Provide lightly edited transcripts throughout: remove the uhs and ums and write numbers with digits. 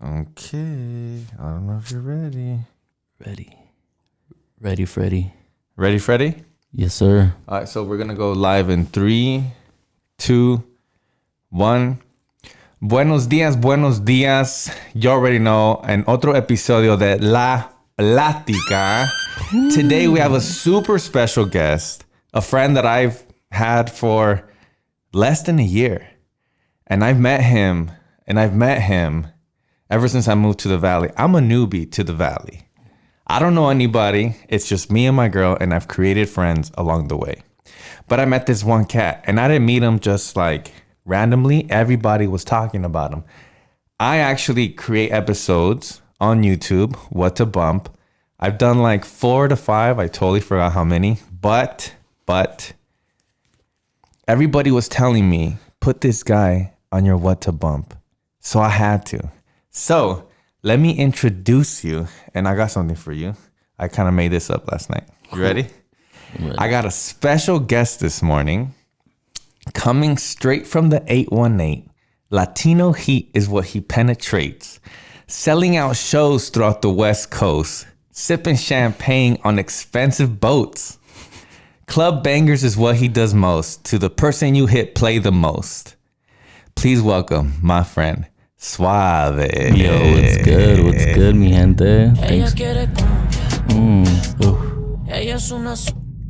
Okay. I don't know if you're ready. Ready, Freddy. Ready, Freddy? Yes, sir. All right, so we're going to go live in 3, 2, 1. Buenos días. You already know. En otro episodio de La Plática. Today we have a super special guest. A friend that I've had for less than a year. And I've met him ever since I moved to the Valley. I'm a newbie to the Valley. I don't know anybody. It's just me and my girl, and I've created friends along the way. But I met this one cat, and I didn't meet him just like randomly. Everybody was talking about him. I actually create episodes on YouTube, What to Bump. I've done like 4 to 5. I totally forgot how many. But everybody was telling me, put this guy on your What to Bump. So I had to. So let me introduce you. And I got something for you. I kind of made this up last night. You ready? I got a special guest this morning. Coming straight from the 818. Latino heat is what he penetrates. Selling out shows throughout the West Coast. Sipping champagne on expensive boats. Club bangers is what he does most. To the person you hit play the most. Please welcome my friend, Suave. Yo, what's good? What's good, mi gente? Thanks.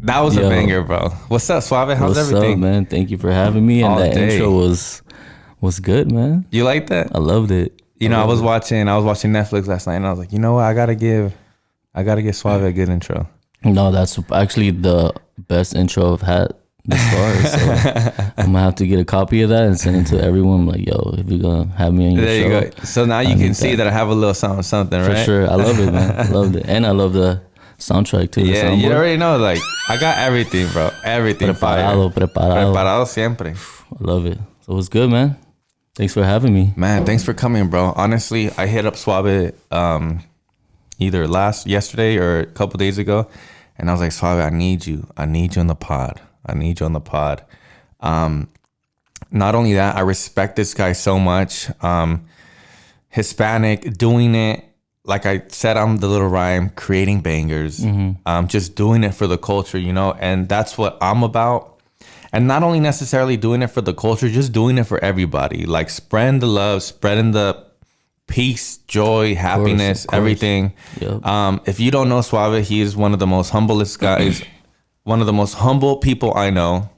That was a banger, bro. What's up, Suave? How's everything? What's up, man? Thank you for having me. And that intro was good, man. You like that? I loved it. I was watching Netflix last night, and I was like, you know what? I gotta give Suave a good intro. No, that's actually the best intro I've had this far. So I'm gonna have to get a copy of that and send it to everyone. I'm like, yo, if you're gonna have me on your show. There you go. So now you can see that I have a little something, right? For sure. I love it, man. I loved it. And I love the soundtrack too. Yeah, you already know. Like, I got everything, bro. Everything. Preparado siempre. I love it. So it was good, man. Thanks for having me. Man, thanks for coming, bro. Honestly, I hit up Suave either yesterday or a couple days ago, and I was like, Suave, I need you on the pod. Not only that, I respect this guy so much. Hispanic, doing it, like I said on the little rhyme, creating bangers, just doing it for the culture, and that's what I'm about. And not only necessarily doing it for the culture, just doing it for everybody, like spreading the love, spreading the peace, joy, happiness, of course. Everything. Yep. If you don't know Suave, he is one of the most humblest guys, one of the most humble people I know.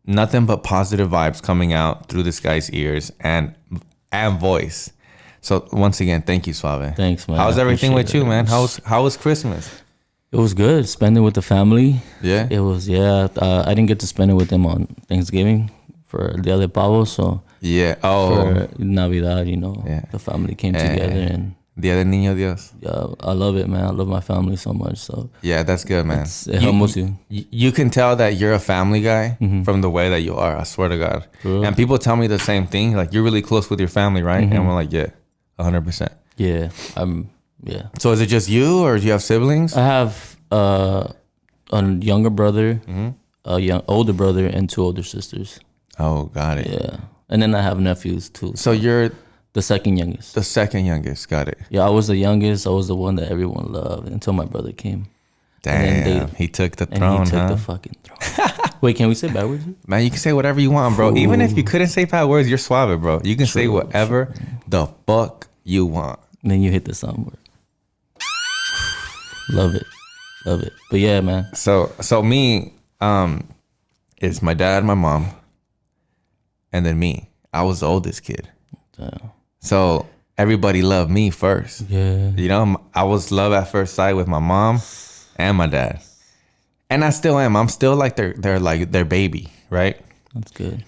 Nothing but positive vibes coming out through this guy's ears and voice. So once again, thank you, Suave. Thanks, man. How's everything with you, man? How was Christmas? It was good. Spending with the family. Yeah. It was, I didn't get to spend it with them on Thanksgiving for Dia de Pavo, so yeah. Oh. For Navidad, the family came together and Dia de Niño Dios. Yeah, I love it, man. I love my family so much. So yeah, that's good, man. It humbles you. You can tell that you're a family guy from the way that you are. I swear to God. Cool. And people tell me the same thing. Like, you're really close with your family, right? And we're like, yeah, 100%. Yeah, yeah. So is it just you, or do you have siblings? I have a younger brother, older brother, and 2 older sisters. Oh, got it. Yeah, and then I have nephews too. So you're the second youngest. The second youngest, got it. Yeah, I was the youngest. I was the one that everyone loved until my brother came. Damn, he took the throne, he took the fucking throne. Wait, can we say bad words? Man, you can say whatever you want, bro. Ooh. Even if you couldn't say bad words, you're Suave, bro. You can say whatever the fuck you want. And then you hit the sound word. Love it. But yeah, man. So me, it's my dad, my mom, and then me. I was the oldest kid. Damn. So everybody loved me first. Yeah. I was love at first sight with my mom and my dad. And I still am. I'm still like their baby, right? That's good.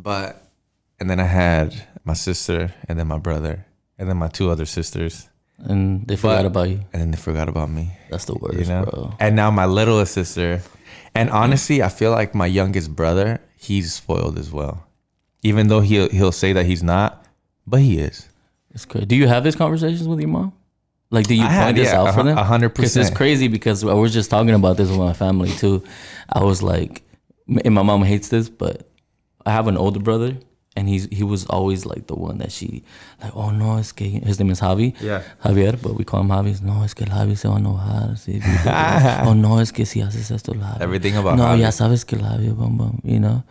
And then I had my sister, and then my brother, and then my 2 other sisters. And they forgot about you. And then they forgot about me. That's the worst, bro. And now my littlest sister. And honestly, I feel like my youngest brother, he's spoiled as well. Even though he'll say that he's not, but he is. It's crazy. Do you have these conversations with your mom? Like, do you point this out for them? 100%. Because it's crazy, because I was just talking about this with my family too. I was like, and my mom hates this, but I have an older brother, and he was always like the one that she like, oh no, es que his name is Javi. Yeah. Javier, but we call him Javi. No, es que el Javi se va a enojar. Oh no, es que si haces esto, el Javi. Everything about no, Javi. ya sabes que el Javi, bum, bum, you know.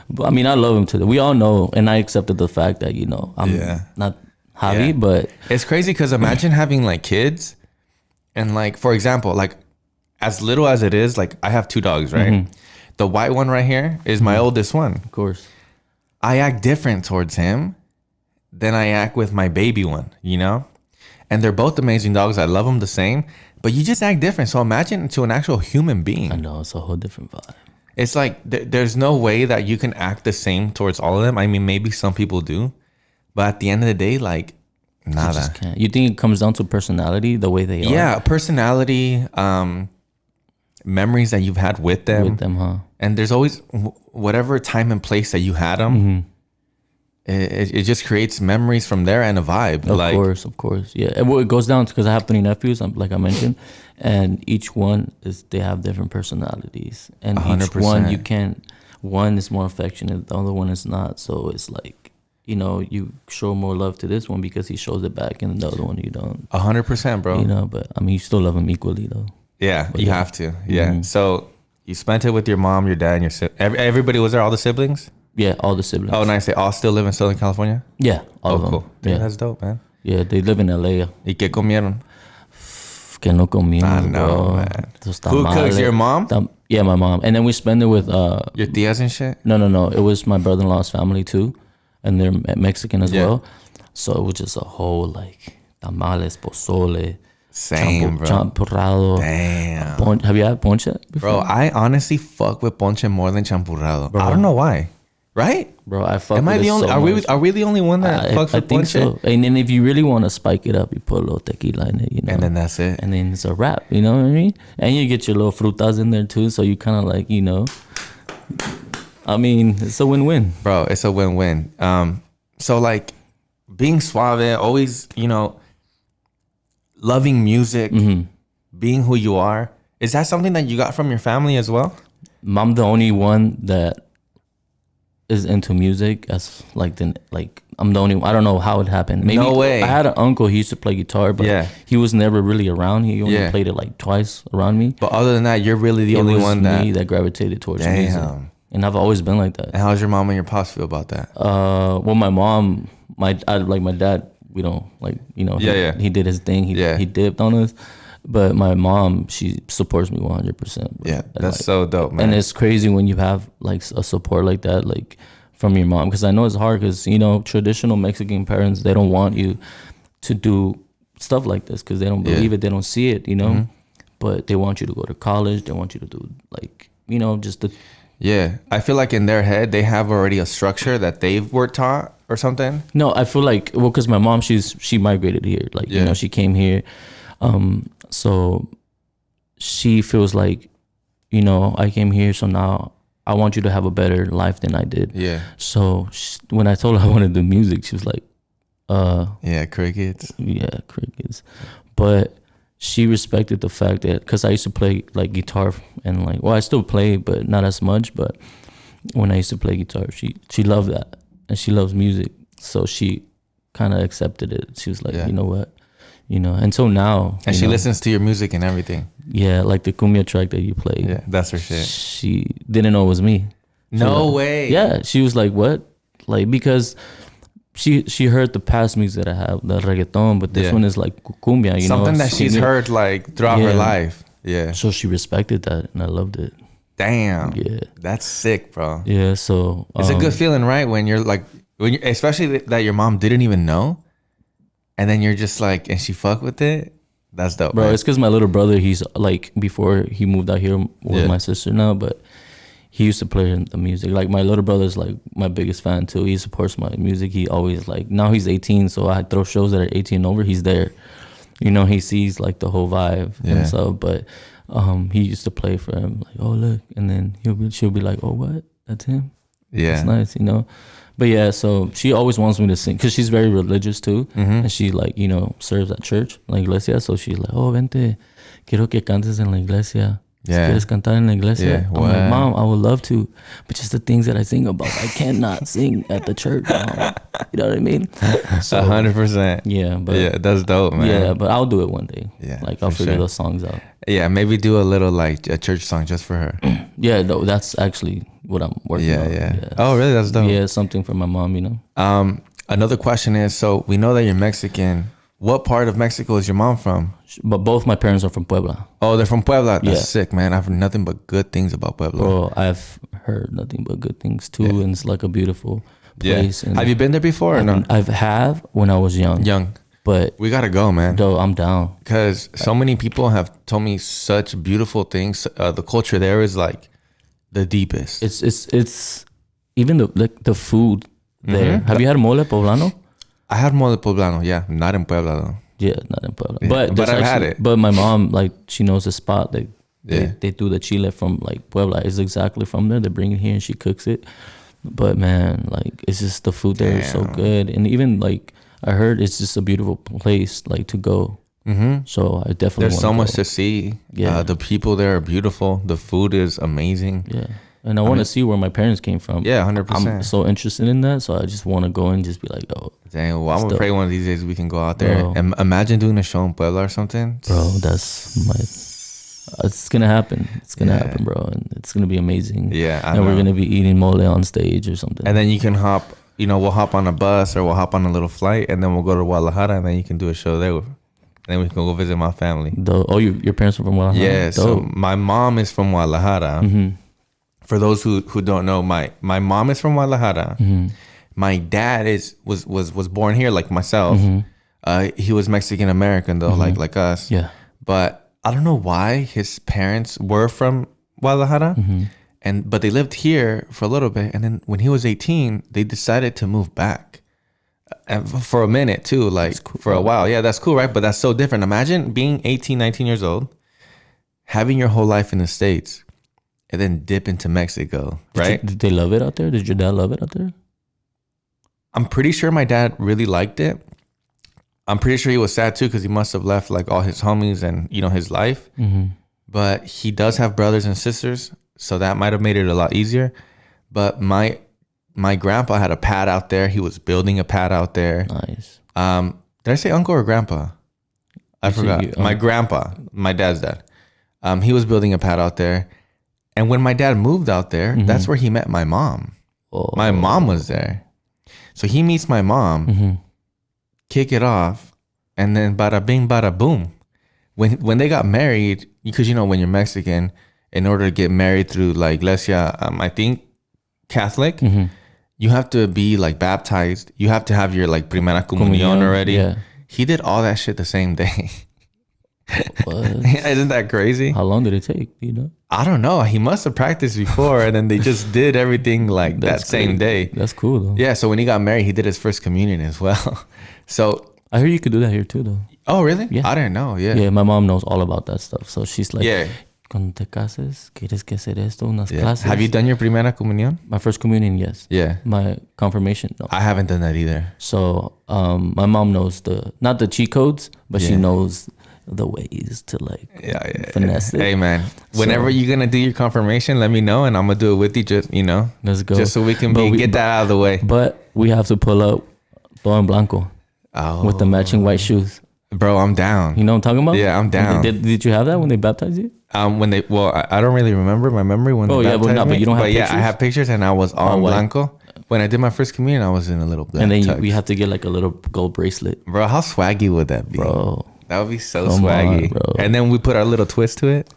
But I mean, I love him today. We all know, and I accepted the fact that, you know, I'm not Javi, but it's crazy because imagine having like kids, and like, for example, like as little as it is, like I have 2 dogs, right? Mm-hmm. The white one right here is my oldest one. of course. I act different towards him than I act with my baby one, you know? And they're both amazing dogs. I love them the same, but you just act different. So imagine to an actual human being. I know, it's a whole different vibe. It's like there's no way that you can act the same towards all of them. I mean, maybe some people do, but at the end of the day, like, nada. You just can't. You think it comes down to personality, the way they are? Yeah, personality, memories that you've had with them. With them, huh? And there's always whatever time and place that you had them. Mm-hmm. It just creates memories from there and a vibe. Of course. Yeah. And what it goes down to, because I have 3 nephews, like I mentioned, and each one they have different personalities. And 100%. each one is more affectionate, the other one is not. So it's like, you know, you show more love to this one because he shows it back, and the other one you don't. 100%, bro. You know, but I mean, you still love him equally, though. Yeah, you have to. Yeah. Mm-hmm. So you spent it with your mom, your dad, and your everybody was there, all the siblings? Yeah, all the siblings. Oh, nice. They all still live in Southern California? Yeah, all of them. Cool. Dude, yeah. That's dope, man. Yeah, they live in LA. ¿Y qué comieron? Que no comimos, I know, bro. man. Who cooks? Your mom? Yeah, my mom. And then we spend it with... your tias and shit? No. It was my brother-in-law's family, too. And they're Mexican as well. So it was just a whole, like, tamales, pozole. Same, bro. Champurrado. Damn. Have you had ponche before? Bro, I honestly fuck with ponche more than champurrado. Bro. I don't know why. Right? Bro, I fuck Am with I the it only? so Are we the only one that fucks with I think ponche? so. And then if you really want to spike it up, you put a little tequila in it, you know. And then that's it. And then it's a wrap, you know what I mean? And you get your little frutas in there too, so you kind of like, you know. I mean, it's a win-win. Bro, it's a win-win. So like being suave, always, you know, loving music, being who you are. Is that something that you got from your family as well? I'm the only one that is into music as I'm the only one. I don't know how it happened. Maybe no way. I had an uncle, he used to play guitar, but he was never really around. He only played it like twice around me. But other than that, you're really the only one that gravitated towards music. And I've always been like that. And how's your mom and your pops feel about that? Well, my mom, my dad, we don't like, you know, he did his thing. He dipped on us. But my mom, she supports me 100%. Yeah, that's so dope, man. And it's crazy when you have like a support like that, like from your mom. Because I know it's hard because, you know, traditional Mexican parents, they don't want you to do stuff like this because they don't believe it. They don't see it, you know. Mm-hmm. But they want you to go to college. They want you to do like, you know, just the... Yeah, I feel like in their head, they have already a structure that they were taught or something. No, I feel like, well, because my mom, she migrated here. Like, you know, she came here. So she feels like, you know, I came here, so now I want you to have a better life than I did. Yeah. So when I told her I wanted to do music, she was like, yeah, crickets. Yeah, crickets. But she respected the fact that, because I used to play like guitar and like, well, I still play, but not as much. But when I used to play guitar, she loved that, and she loves music. So she kind of accepted it. She was like, you know what? You know, and so now... And she listens to your music and everything. Yeah, like the Cumbia track that you played. Yeah, that's her shit. She didn't know it was me. No way. Yeah, she was like, what? Like, because she heard the past music that I have, the reggaeton, but this one is like cumbia, you know? Something that she's heard like throughout her life. Yeah. So she respected that, and I loved it. Damn. Yeah. That's sick, bro. Yeah, so... It's a good feeling, right? When you're like... especially that your mom didn't even know. And then you're just like, and she fuck with it? That's dope, bro. man. It's because my little brother, he's like, before he moved out here with my sister now, but he used to play the music. Like, my little brother's like my biggest fan too. He supports my music. He always like, now he's 18, so I throw shows that are 18 and over, he's there. You know, he sees like the whole vibe and stuff, but he used to play for him, like, oh, look. And then she'll be like, oh, what? That's him? Yeah. That's nice, you know? But yeah, so she always wants me to sing because she's very religious too. And she like, you know, serves at church, la iglesia. So she's like, oh, vente, quiero que cantes en la iglesia. Yeah. ¿Quieres cantar en la iglesia? Yeah, I'm like, Mom, I would love to, but just the things that I sing about, I cannot sing at the church, Mom. You know what I mean? So 100%. yeah, but Yeah, that's dope, man. yeah, but I'll do it one day. Yeah, like I'll for figure sure. those songs out. Yeah, maybe do a little like a church song just for her. Yeah, no, that's actually what I'm working on. Yeah. Oh, really? That's dope. Yeah, something for my mom, you know. Another question is, so we know that you're Mexican. What part of Mexico is your mom from? But both my parents are from Puebla. Oh, they're from Puebla. That's Yeah. sick, man. I've heard nothing but good things about Puebla. Bro, I've heard nothing but good things too, and it's like a beautiful place. Yeah. And Have you been there before or no? I've when I was young. But We gotta go, man. though I'm down. Because so many people have told me such beautiful things. The culture there is like the deepest. It's even the food there. Have you had mole poblano? I had mole poblano, yeah, not in Puebla though. Yeah, not in Puebla. Yeah, but I've had it. But my mom, like, she knows the spot. Like, Yeah. they do the chile from like Puebla. It's exactly from there. They bring it here and she cooks it. But man, like, it's just the food there is so Damn. good. And even like I heard it's just a beautiful place like to go. So I definitely There's so wanna much go. to see. Yeah. The people there are beautiful. The food is amazing. Yeah. And I want to see where my parents came from. Yeah, 100%. I'm so interested in that. So I just want to go and just be like, oh, Dang, well, I'm gonna Still. pray one of these days we can go out there. Bro. And imagine doing a show in Puebla or something. bro, that's my. It's gonna happen. It's gonna happen, bro, and it's gonna be amazing. Yeah, I and we're know. gonna be eating mole on stage or something. And then you can hop, we'll hop on a bus or we'll hop on a little flight and then we'll go to Guadalajara and then you can do a show there. And then we can go visit my family. Your parents are from Guadalajara? Yeah, so my mom is from Guadalajara. Mm-hmm. For those who don't know, my mom is from Guadalajara. Mm-hmm. My dad was born here like myself. He was Mexican American though, like us. Yeah. But I don't know why his parents were from Guadalajara, but they lived here for a little bit, and then when he was 18, they decided to move back, and for a minute too, like cool. for a while. Yeah, that's cool, right? But that's so different. Imagine being 18, 19 years old, having your whole life in the States, and then dip into Mexico, right? Did they love it out there? Did your dad love it out there? I'm pretty sure my dad really liked it. I'm pretty sure he was sad too because he must have left like all his homies and his life. But he does have brothers and sisters, so that might have made it a lot easier. But my grandpa had a pad out there. He was building a pad out there. Nice. Did I say uncle or grandpa? I forgot. My grandpa, my dad's dad. He was building a pad out there. And when my dad moved out there, that's where he met my mom. Oh. My mom was there. So he meets my mom, kick it off, and then bada bing, bada boom. When they got married, because when you're Mexican, in order to get married through La Iglesia, I think Catholic, you have to be like baptized. You have to have your like primera comunión already. Yeah. He did all that shit the same day. What? Isn't that crazy? How long did it take? Do you know? I don't know. He must have practiced before, and then they just did everything like that same day. That's cool though. Yeah. So when he got married, he did his first communion as well. So. I heard you could do that here too though. Oh really? Yeah. I didn't know. Yeah. Yeah, my mom knows all about that stuff. So she's like, Yeah. Cuando te cases, quieres que hacer esto, unas clases. Have you done your primera comunión? My first communion, yes. Yeah. My confirmation, no. I haven't done that either. So my mom knows not the cheat codes, but she Yeah. knows the ways to like finesse it. Hey man, whenever you're gonna do your confirmation, let me know and I'm gonna do it with you. Just Let's go. just so we can But get that out of the way. But we have to pull up todo en blanco with the matching white shoes. Bro, I'm down. You know what I'm talking about? Yeah, I'm down. Did you have that when they baptized you? I don't really remember my memory when they baptized me. But you don't have yeah, I pictures? have pictures and I was all white. blanco. When I did my first communion, I was in a little black And then tux. we have to get like a little gold bracelet. Bro, how swaggy would that be? Bro, That would be so Come swaggy. on, bro. And then we put our little twist to it.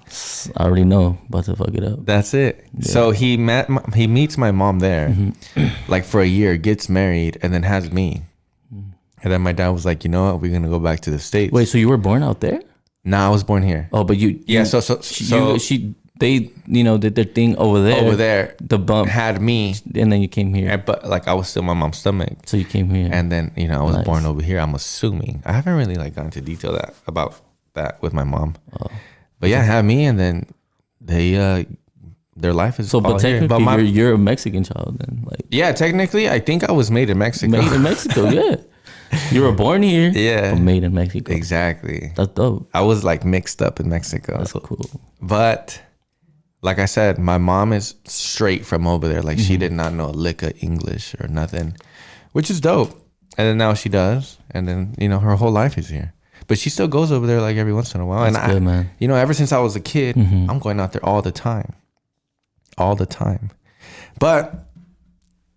I already know. About to fuck it up. That's it. So he meets my mom there, like for a year, gets married, and then has me. And then my dad was like, you know what? We're gonna go back to the States. Wait, so you were born out there? Nah, I was born here. Oh, but you Yeah. So they did their thing over there. over there, The bump, had me, and then you came here. but like I was still my mom's stomach. So you came here. And then I was Nice. born over here. I'm assuming I haven't really like gone into detail about that with my mom. But yeah, had me, and then they their life is so, all but here. technically, you're a Mexican child then, like Yeah, technically, I think I was made in Mexico. made in Mexico. Yeah, you were born here. Yeah. but made in Mexico. Exactly. That's dope. I was like mixed up in Mexico. That's cool. But like I said, my mom is straight from over there. Like she did not know a lick of English or nothing, which is dope. And then now she does. And then, you know, her whole life is here. But she still goes over there like every once in a while. That's good, man. You know, ever since I was a kid, I'm going out there all the time. All the time. But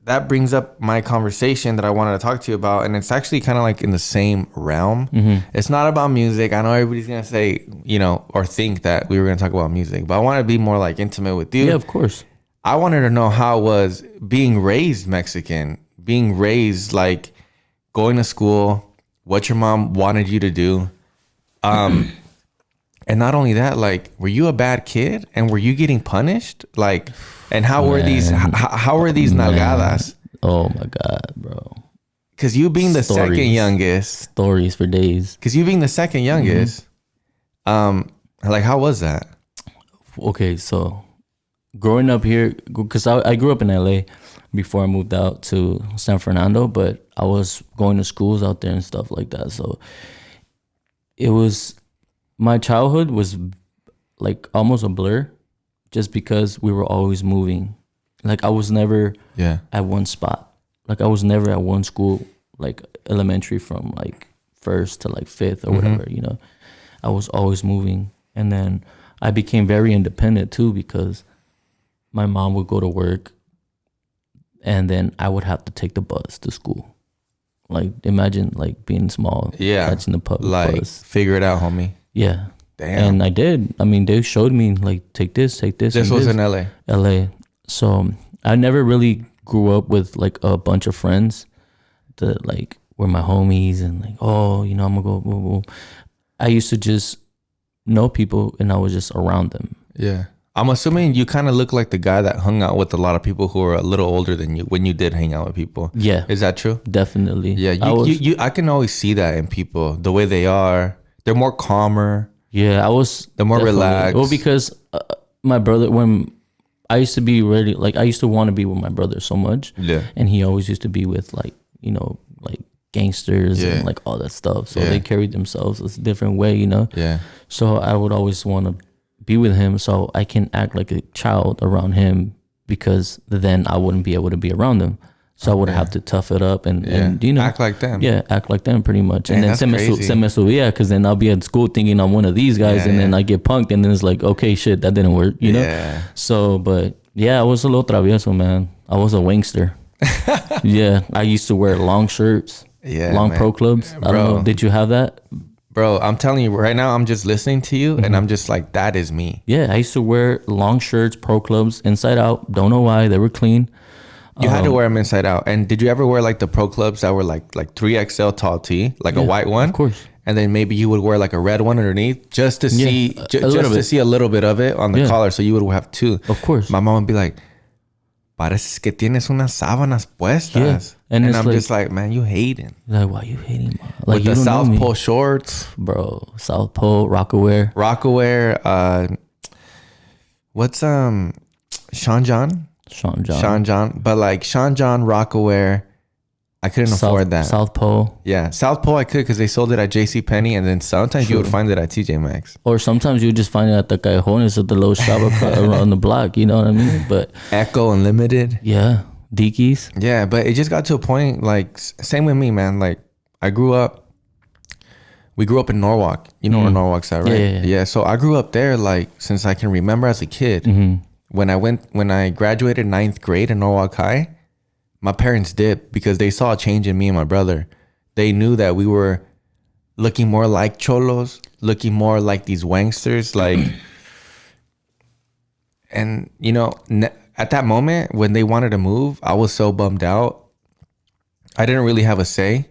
that brings up my conversation that I wanted to talk to you about. And it's actually kind of like in the same realm. It's not about music. I know everybody's going to say, you know, or think that we were going to talk about music. But I want to be more like intimate with you. Yeah, of course. I wanted to know how it was being raised Mexican, being raised like going to school, what your mom wanted you to do. And not only that, like, were you a bad kid and were you getting punished? Like, and how were these nalgadas? Oh my God, bro. Because you being the second youngest. Stories for days. Because you being the second youngest, like, how was that? Okay, so growing up here, because I grew up in LA before I moved out to San Fernando, but I was going to schools out there and stuff like that. So it was, my childhood was like almost a blur just because we were always moving. Like I was never at one spot. Like I was never at one school, like elementary from like first to like fifth or whatever, you know. I was always moving. And then I became very independent too because my mom would go to work and then I would have to take the bus to school. Like imagine like being small, catching the public bus. Figure it out, homie. Yeah. Damn. And I did. I mean, they showed me like take this. This was in LA. LA. So I never really grew up with like a bunch of friends that like were my homies and like, oh, you know, I'm gonna go. Blah, blah. I used to just know people and I was just around them. Yeah. I'm assuming you kind of look like the guy that hung out with a lot of people who are a little older than you when you did hang out with people. Yeah. Is that true? Definitely. Yeah. I can always see that in people, the way they are. They're more calmer. Yeah, they're more relaxed. Well, because my brother, when I used to be ready, like I used to want to be with my brother so much. Yeah. And he always used to be with like, you know, like gangsters and like all that stuff. So they carried themselves a different way, you know? Yeah. So I would always want to be with him so I can act like a child around him because then I wouldn't be able to be around him. So I would have to tough it up and you know, act like them. Yeah, act like them pretty much. And then se me subía, because then I'll be at school thinking I'm one of these guys, and then I get punked, and then it's like, okay, shit, that didn't work, you know? Yeah. So, but yeah, I was a little travieso, man. I was a wingster. Yeah, I used to wear long shirts, long pro clubs. I don't know, did you have that? Bro, I'm telling you right now, I'm just listening to you, and I'm just like, that is me. Yeah, I used to wear long shirts, pro clubs, inside out. Don't know why, they were clean. You had to wear them inside out. And did you ever wear like the pro clubs that were like 3XL tall tee, like a white one? Of course. And then maybe you would wear like a red one underneath just to see just to see a little bit of it on the collar. So you would have two. Of course. My mom would be like, pareces que tienes unas sábanas puestas. Yeah. And I'm like, just like, man, you hating. Like, why you hating, mom? Like, with the South Pole shorts. Bro, South Pole, Rockaware. What's Sean John? Sean John. But like Sean John, Rockaware, I couldn't afford that. South Pole. Yeah, South Pole I could because they sold it at JCPenney, and then sometimes you would find it at TJ Maxx. Or sometimes you would just find it at the cajones of the little shop around the block, you know what I mean? But Echo Unlimited. Yeah, Dickies. Yeah, but it just got to a point, like, same with me, man. Like, we grew up in Norwalk. You know where Norwalk's at, right? Yeah, so I grew up there, like, since I can remember as a kid. When I graduated 9th grade in Norwalk High, my parents dipped because they saw a change in me and my brother. They knew that we were looking more like cholos, looking more like these wangsters, like. And you know, at that moment when they wanted to move, I was so bummed out. I didn't really have a say.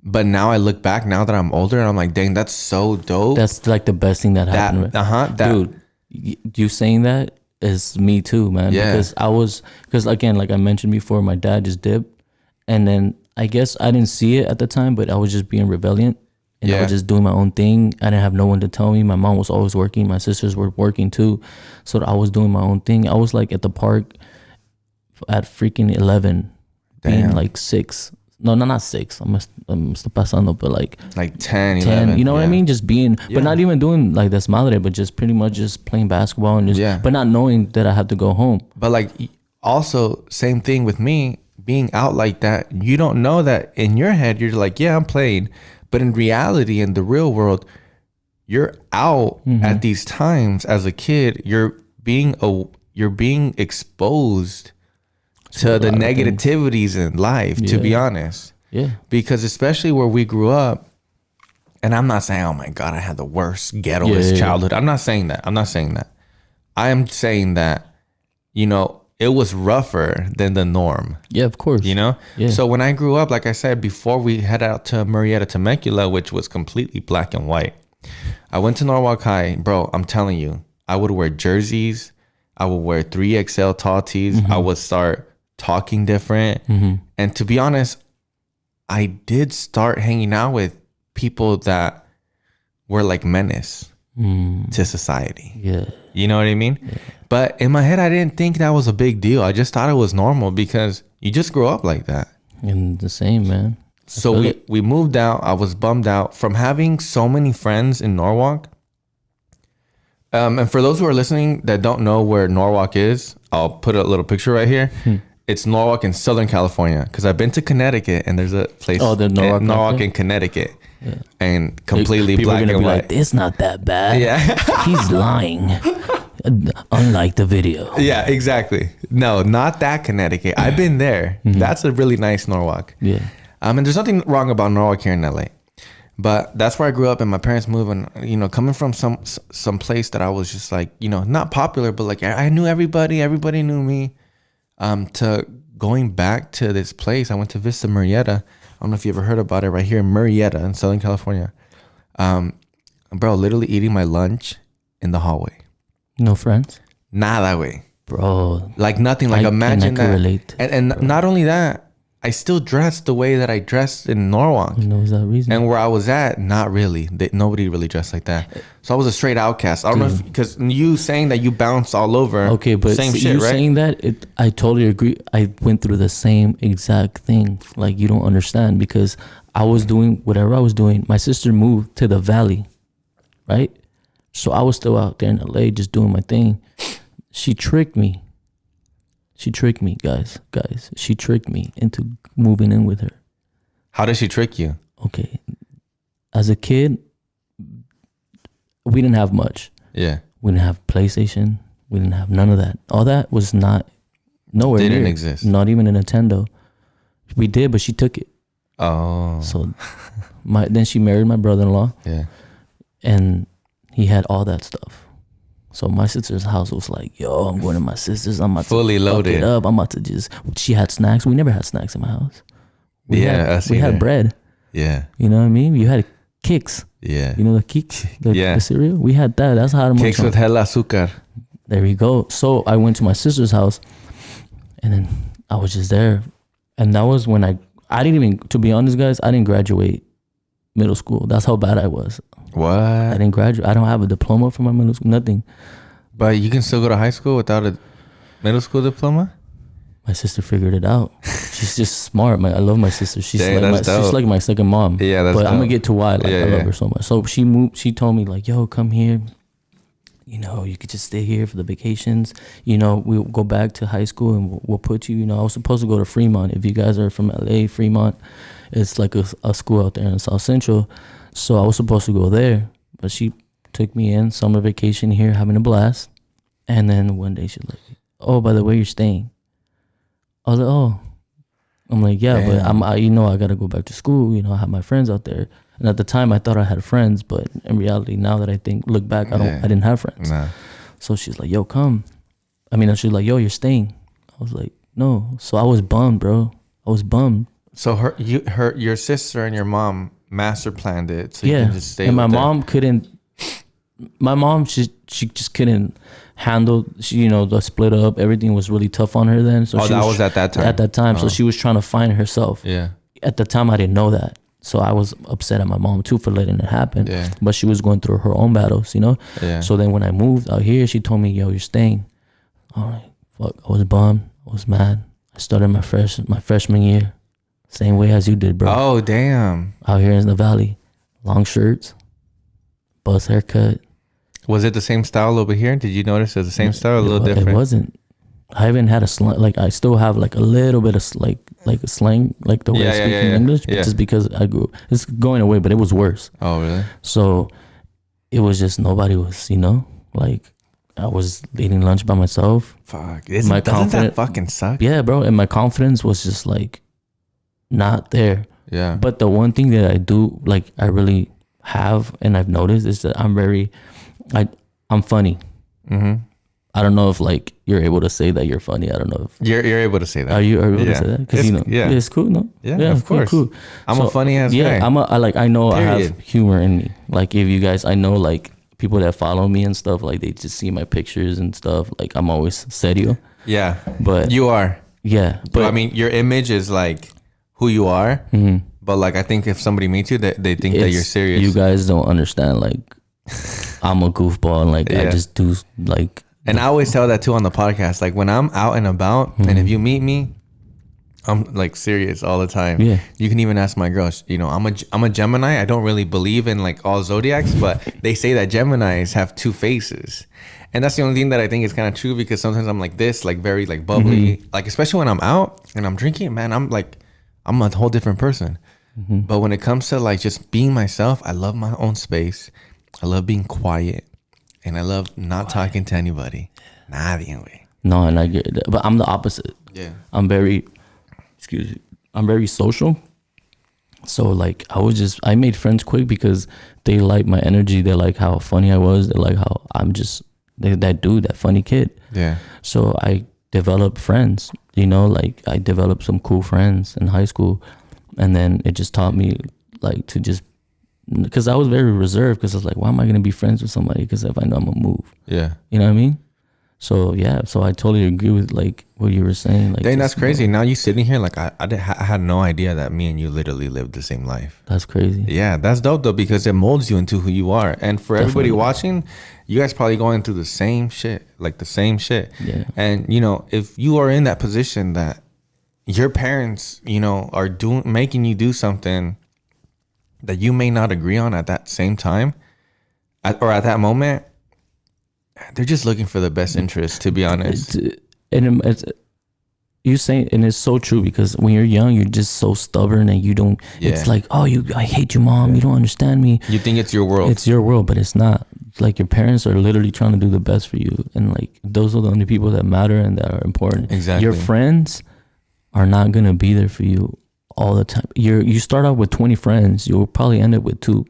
But now I look back, now that I'm older, and I'm like, dang, that's so dope. That's like the best thing that happened. Dude, you saying that is me too, man. Yeah. Because again, like I mentioned before, my dad just dipped, and then I guess I didn't see it at the time, but I was just being rebellious, and I was just doing my own thing. I didn't have no one to tell me. My mom was always working. My sisters were working too, so I was doing my own thing. I was like at the park at freaking 11, being like 6, No, not 6. I'm still pasando, but like 10, 11. You know what I mean? Just being, Yeah. but not even doing like desmadre, but just pretty much just playing basketball and just, but not knowing that I have to go home. But like, also same thing with me being out like that. You don't know that in your head. You're like, yeah, I'm playing, but in reality, in the real world, you're out at these times as a kid. You're being exposed to the negativities in life, to be honest. Yeah. Because especially where we grew up, and I'm not saying, oh my God, I had the worst ghettoest childhood. I'm not saying that. I am saying that, you know, it was rougher than the norm. Yeah, of course. You know? Yeah. So when I grew up, like I said, before we head out to Murrieta, Temecula, which was completely black and white, I went to Norwalk High. Bro, I'm telling you, I would wear jerseys. I would wear 3XL tall tees. I would start talking different. And to be honest, I did start hanging out with people that were like menace to society. Yeah. You know what I mean? Yeah. But in my head, I didn't think that was a big deal. I just thought it was normal because you just grow up like that. And the same, man. So we moved out. I was bummed out from having so many friends in Norwalk. And for those who are listening that don't know where Norwalk is, I'll put a little picture right here. It's Norwalk in Southern California, because I've been to Connecticut and there's a place Norwalk in Connecticut, and completely people black are gonna and be white. Like, it's not that bad. Yeah, he's lying. Unlike the video. Yeah, exactly. No, not that Connecticut. I've been there. That's a really nice Norwalk. Yeah. And there's nothing wrong about Norwalk here in LA, but that's where I grew up, and my parents moved, and you know, coming from some place that I was just like, you know, not popular, but like I knew everybody knew me. To going back to this place, I went to Vista Murrieta. I don't know if you ever heard about it, right here in Murrieta in Southern California. Bro, literally eating my lunch in the hallway. No friends? Nada, way. Bro. Like nothing. Like imagine that. Relate, and not only that, I still dressed the way that I dressed in Norwalk. Who knows that reason? And where I was at, not really. Nobody really dressed like that. So I was a straight outcast. I don't know if, because you saying that you bounce all over. Okay, but same shit, you right? saying that, I totally agree. I went through the same exact thing. Like, you don't understand, because I was doing whatever I was doing. My sister moved to the valley, right? So I was still out there in LA just doing my thing. She tricked me. Guys. She tricked me into moving in with her. How did she trick you? Okay. As a kid, we didn't have much. Yeah. We didn't have PlayStation. We didn't have none of that. All that was nowhere near. Didn't exist. Not even a Nintendo. We did, but she took it. Oh. So then she married my brother-in-law. Yeah. And he had all that stuff. So my sister's house was like, yo, I'm going to my sister's. I'm about fully to loaded. Fuck it up. I'm about to she had snacks. We never had snacks in my house. We had bread. Yeah. You know what I mean? You had Kicks. Yeah. You know the Kicks? The cereal? We had that. That's how Kicks with hella azúcar. There we go. So I went to my sister's house, and then I was just there. And that was when I didn't even, to be honest, guys, I didn't graduate middle school. That's how bad I was. What? I didn't graduate. I don't have a diploma for my middle school. Nothing. But you can still go to high school without a middle school diploma? My sister figured it out. She's just smart. I love my sister. She's Dang, she's like my second mom. Yeah, that's But dope. I'm gonna get to why. I love her so much. So she moved. She told me like, "Yo, come here. You know, you could just stay here for the vacations. You know, we'll go back to high school and we'll put you. You know, I was supposed to go to Fremont. If you guys are from LA, Fremont, it's like a school out there in South Central. So I was supposed to go there, but she took me in summer vacation here, having a blast. And then one day she's like, "Oh, by the way, you're staying." I was like, "Oh." I'm like, "Yeah, Damn. but I gotta go back to school. You know, I have my friends out there." And at the time, I thought I had friends, but in reality, now that I look back, I didn't have friends. Nah. So she's like, "Yo, come." She's like, "Yo, you're staying." I was like, "No." So I was bummed, bro. I was bummed. So your sister and your mom master planned it, so you can just stay. And my with mom couldn't. My mom, she just couldn't handle. The split up. Everything was really tough on her then. So that was at that time. At that time, so she was trying to find herself. Yeah. At the time, I didn't know that. So I was upset at my mom too for letting it happen. Yeah. But she was going through her own battles, Yeah. So then when I moved out here, she told me, "Yo, you're staying." All right. Fuck. I was bummed. I was mad. I started my freshman year. Same way as you did, bro. Oh, damn. Out here in the valley. Long shirts. Buzz haircut. Was it the same style over here? Did you notice it's the same style or a little different? It wasn't. I haven't had a slang. Like, I still have like a little bit of like a slang, like the way I speak in English, but just because I grew, it's going away, but it was worse. Oh, really? So it was just, nobody was, like, I was eating lunch by myself. Fuck. Doesn't that fucking suck? Yeah, bro. And my confidence was just like not there. Yeah. But the one thing that I do, like, I really have, and I've noticed, is that I'm funny. Mm-hmm. I don't know if like you're able to say that you're funny. I don't know if you're able to say that. Are you able to say that? Because it's cool, no? Yeah, of course. Cool. I'm a funny ass guy. I know Period. I have humor in me. Like, if you guys, I know, like, people that follow me and stuff, like, they just see my pictures and stuff. Like, I'm always serio. Yeah, but you are. Yeah, but I mean, your image is like who you are. Mm-hmm. But like, I think if somebody meets you, they think that you're serious. You guys don't understand. Like, I'm a goofball, and like I just do like. And I always tell that too on the podcast. Like, when I'm out and about, and if you meet me, I'm like serious all the time. Yeah. You can even ask my girls. I'm a Gemini. I don't really believe in like all zodiacs, but they say that Geminis have two faces, and that's the only thing that I think is kind of true, because sometimes I'm like this, like very like bubbly, like especially when I'm out and I'm drinking, man, I'm a whole different person. But when it comes to like just being myself, I love my own space. I love being quiet. And I love not talking to anybody. Nadie, güey. No, and I get that. But I'm the opposite. Yeah. I'm very social. So like I made friends quick because they like my energy. They like how funny I was. They like how I'm just that dude, that funny kid. Yeah. So I developed friends, like I developed some cool friends in high school. And then it just taught me like to just, because I was very reserved, because I was like, why am I going to be friends with somebody? Because if I know I'm going to move. Yeah. You know what I mean? So, yeah. So I totally agree with like what you were saying. Like, dang, that's crazy. Now you sitting here, like I had no idea that me and you literally lived the same life. That's crazy. Yeah, that's dope though, because it molds you into who you are. And for everybody watching, you guys probably going through the same shit. Like the same shit. Yeah. And, if you are in that position that your parents, are making you do something that you may not agree on at that same time, or at that moment, they're just looking for the best interest, to be honest. And you say, and it's so true, because when you're young, you're just so stubborn, and you don't. Yeah. It's like, I hate you, mom. Yeah. You don't understand me. You think it's your world. It's your world, but it's not. Like, your parents are literally trying to do the best for you, and like those are the only people that matter and that are important. Exactly. Your friends are not gonna be there for you all the time. You start out with 20 friends, you'll probably end up with two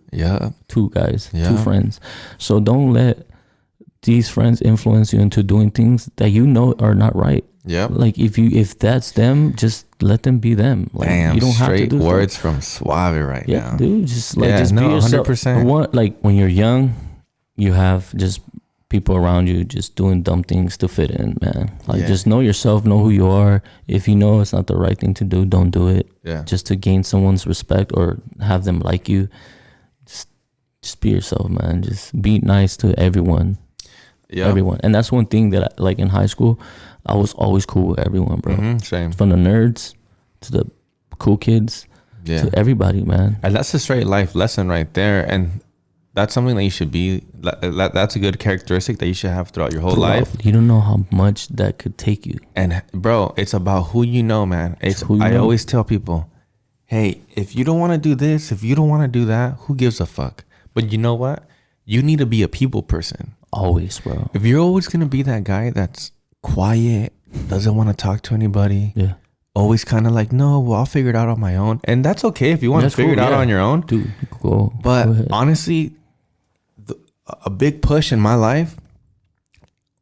guys, two friends. So don't let these friends influence you into doing things that are not right. Yeah. Like, if that's them, just let them be them. Like, damn, you don't have to do words from Suave right now. Yeah, dude, just be yourself. 100%. Like, when you're young, you have just people around you just doing dumb things to fit in, man. Like, just know yourself, know who you are. If you know it's not the right thing to do, don't do it. Yeah. Just to gain someone's respect or have them like you. Just be yourself, man. Just be nice to everyone. Yeah. Everyone. And that's one thing that like in high school, I was always cool with everyone, bro. Mm-hmm, same. From the nerds to the cool kids to everybody, man. And that's a straight life lesson right there. And that's something that you should be. That's a good characteristic that you should have throughout your whole life. You don't know how much that could take you. And bro, it's about who you know, man. I always tell people, hey, if you don't want to do this, if you don't want to do that, who gives a fuck? But you know what? You need to be a people person. Always, bro. If you're always gonna be that guy that's quiet, doesn't want to talk to anybody, always kind of like, no, well, I'll figure it out on my own. And that's okay if you want to figure it out on your own. Dude, go. But go honestly, a big push in my life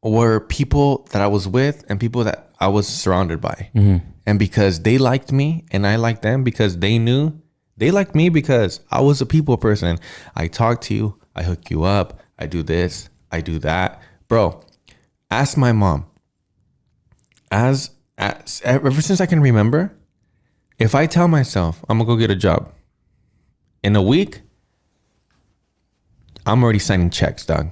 were people that I was with and people that I was surrounded by. Mm-hmm. And because they liked me and I liked them, because they knew they liked me, because I was a people person. I talk to you, I hook you up, I do this, I do that. Bro, ask my mom. Ever since I can remember, if I tell myself I'm gonna go get a job, in a week, I'm already signing checks, dog.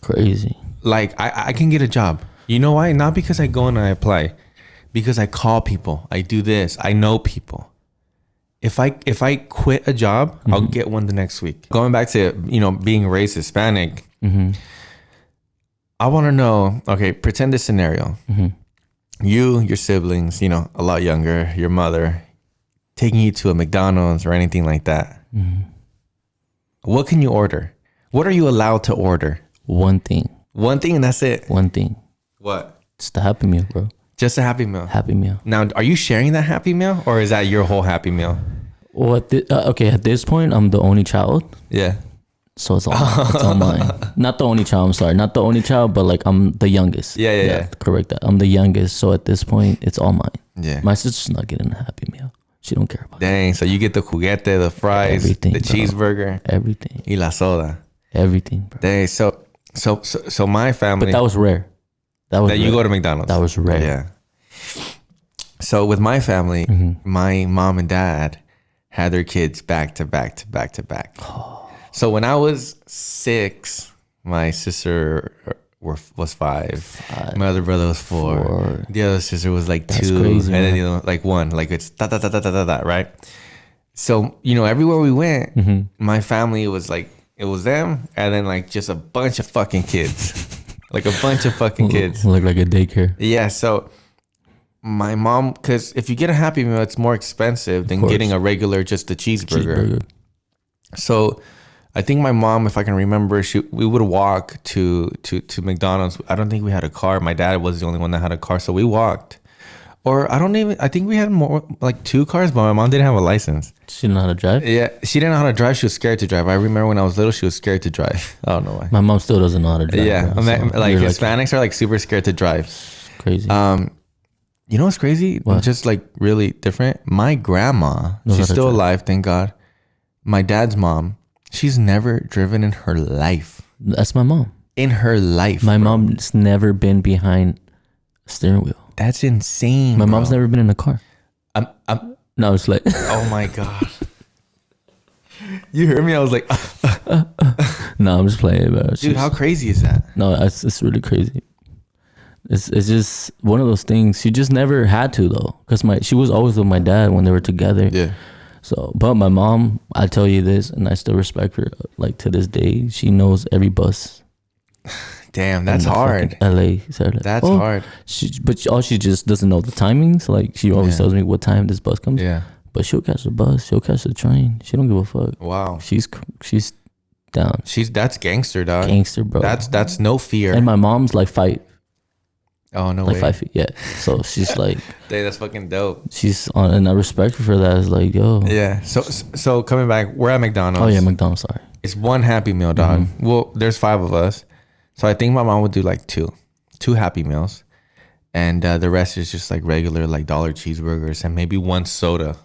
Crazy. Like, I can get a job. You know why? Not because I go and I apply. Because I call people. I do this. I know people. if I quit a job, I'll get one the next week. Going back to, being raised Hispanic, I want to know, okay, pretend this scenario. You, your siblings, a lot younger, your mother, taking you to a McDonald's or anything like that. What can you order? What are you allowed to order? One thing. One thing and that's it? One thing. What? Just a Happy Meal, bro. Just a Happy Meal? Happy Meal. Now, are you sharing that Happy Meal or is that your whole Happy Meal? Well, at this point, I'm the only child. Yeah. So it's all mine. Not the only child, I'm sorry. Not the only child, but like I'm the youngest. Yeah. Correct that. I'm the youngest. So at this point, it's all mine. Yeah. My sister's not getting a Happy Meal. She don't care about Dang, so you get the juguete, the fries, everything, the cheeseburger. Everything. Y la soda. Everything, bro. Dang, so my family. But that was rare. That you go to McDonald's. That was rare. Yeah. So with my family, my mom and dad had their kids back to back to back to back. So when I was 6, my sister was 5. My other brother was 4. The other sister was like 2. Crazy, and then like 1. Like it's da, right? So, everywhere we went, my family was like, it was them and then like just a bunch of fucking kids. Like a bunch of fucking kids. Look like a daycare. Yeah, so my mom, because if you get a Happy Meal, it's more expensive than getting a regular, just a cheeseburger. So I think my mom, if I can remember, we would walk to McDonald's. I don't think we had a car. My dad was the only one that had a car, so we walked. Or I think we had more, like 2 cars, but my mom didn't have a license. She didn't know how to drive? Yeah, she didn't know how to drive. She was scared to drive. I remember when I was little, she was scared to drive. I don't know why. My mom still doesn't know how to drive. Yeah, bro, so like Hispanics are like super scared to drive. Crazy. You know what's crazy? What? Just like really different. My grandma, she's still alive, thank God. My dad's mom, she's never driven in her life. That's my mom. In her life. My mom's never been behind a steering wheel. That's insane. My mom's never been in a car. No, it's like. Oh my God. You heard me? I was like, No, I'm just playing, bro. Dude, how crazy is that? No, it's really crazy. It's just one of those things. She just never had to though, because she was always with my dad when they were together. Yeah. So, but my mom, I tell you this, and I still respect her. Like to this day, she knows every bus. Damn, that's hard. LA. That's hard. But all she just doesn't know the timings. Like she always tells me what time this bus comes. Yeah. But she'll catch the bus. She'll catch the train. She don't give a fuck. Wow. She's down. That's gangster, dog. Gangster, bro. That's no fear. And my mom's like 5. Oh no like way. 5 feet. Yeah. So she's like. Dang, that's fucking dope. She's on, and I respect her for that. It's like, yo. Yeah. So coming back, we're at McDonald's. Oh yeah, McDonald's. Sorry. It's one Happy Meal, dog. Well, there's 5 of us, so I think my mom would do like two Happy Meals, and the rest is just like regular like dollar cheeseburgers and maybe 1 soda.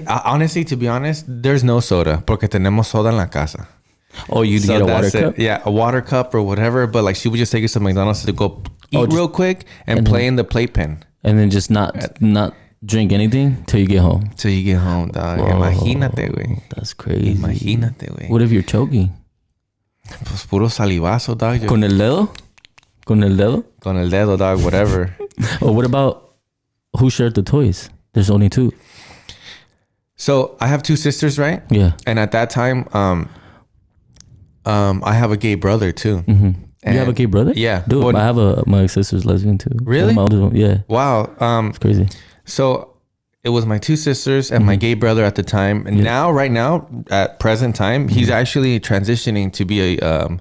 Honestly, to be honest, there's no soda porque tenemos soda en la casa. Oh, you get a water cup? Yeah, a water cup or whatever. But like she would just take us to McDonald's to go eat real quick and play in the playpen. And then just not drink anything till you get home. Till you get home, dog. Whoa, Imagínate, güey. That's crazy. Imagínate, güey. What if you're choking? Pues puro salivazo, dog. Con el dedo? Con el dedo? Con el dedo, dog. Whatever. Or what about who shared the toys? There's only 2. So I have 2 sisters, right? Yeah. And at that time, I have a gay brother too. You have a gay brother? Yeah. Dude, I have my sister's lesbian too. Really? My oldest one. Yeah. Wow. It's crazy. So it was my 2 sisters and my gay brother at the time. And right now, at present time, he's actually transitioning to be a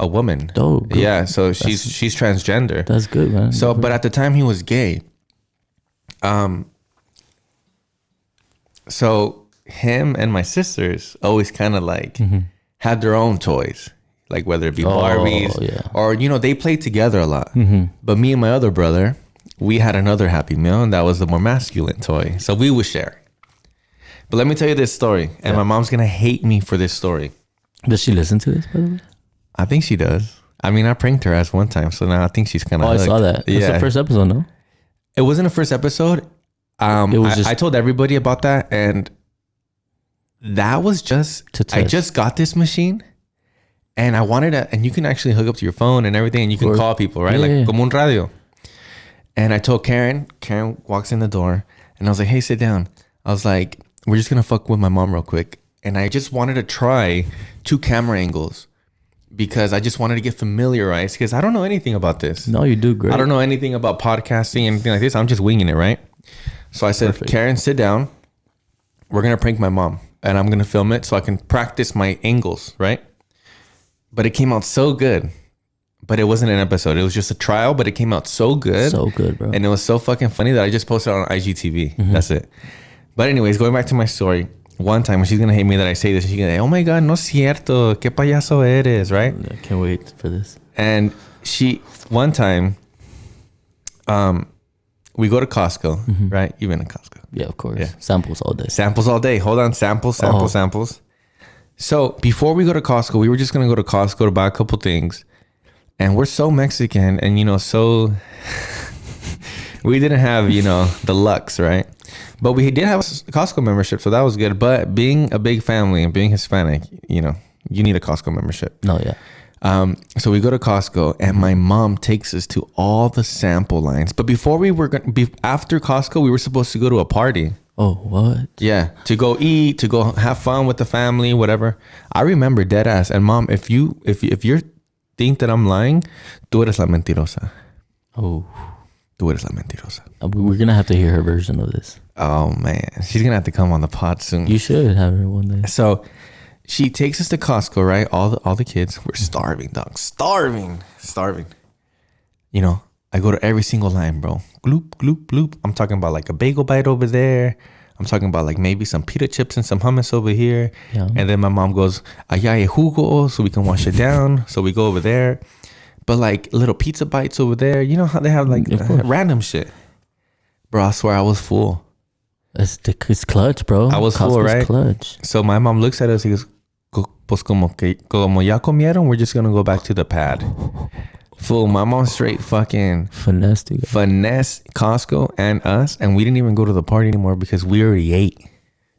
woman. Oh, good. Yeah. So she's transgender. That's good, man. So, but at the time he was gay. So him and my sisters always kind of like had their own toys, like whether it be Barbies or, they played together a lot. But me and my other brother, we had another Happy Meal, and that was the more masculine toy. So we would share. But let me tell you this story, and my mom's going to hate me for this story. Does she listen to this, by the way? I think she does. I mean, I pranked her ass one time, so now I think she's kind of I saw that. It's the first episode, no? It wasn't the first episode. I told everybody about that, and that was just to test. I just got this machine, and I wanted to, and you can actually hook up to your phone and everything, and you can call people, right? Como un radio. And I told Karen walks in the door, and I was like, hey, sit down. I was like, we're just gonna fuck with my mom real quick. And I just wanted to try 2 camera angles because I just wanted to get familiarized because I don't know anything about this. No, you do great. I don't know anything about podcasting, anything like this. I'm just winging it, right? So I said, perfect. Karen, sit down. We're gonna prank my mom and I'm gonna film it so I can practice my angles, right? But it came out so good. But it wasn't an episode. It was just a trial, but it came out so good. So good, bro. And it was so fucking funny that I just posted it on IGTV. Mm-hmm. That's it. But anyways, going back to my story. One time when she's going to hate me that I say this, she's going to say, oh my God, no es cierto. ¿Qué payaso eres, right? I can't wait for this. And one time, we go to Costco, mm-hmm. right? You've been to Costco. Yeah, of course. Yeah. Samples all day. Samples all day. Hold on. Samples. So before we go to Costco, we were just going to go to Costco to buy a couple things. And we're so Mexican and, so we didn't have, the lux, right? But we did have a Costco membership, so that was good. But being a big family and being Hispanic, you need a Costco membership. No, yeah. So we go to Costco and my mom takes us to all the sample lines. But before we were after Costco, we were supposed to go to a party. Oh, what? Yeah, to go eat, to go have fun with the family, whatever. I remember dead ass. And Mom, if you're think that I'm lying, tú eres la mentirosa. Oh. Tú eres la mentirosa. We're going to have to hear her version of this. Oh, man. She's going to have to come on the pod soon. You should have her one day. So she takes us to Costco, right? All the kids. We're starving, dog. Starving. I go to every single line, bro. Gloop, gloop, gloop. I'm talking about like a bagel bite over there. I'm talking about like maybe some pita chips and some hummus over here. Yeah. And then my mom goes, allá hay jugo, so we can wash it down. So we go over there. But like little pizza bites over there. You know how they have like random shit. Bro, I swear I was full. It's clutch, bro. I was full, right? Clutch. So my mom looks at us. He goes, pues como ya comieron, we're just going to go back to the pad. Fool, my mom straight fucking finesse Costco and us, and we didn't even go to the party anymore because we already ate.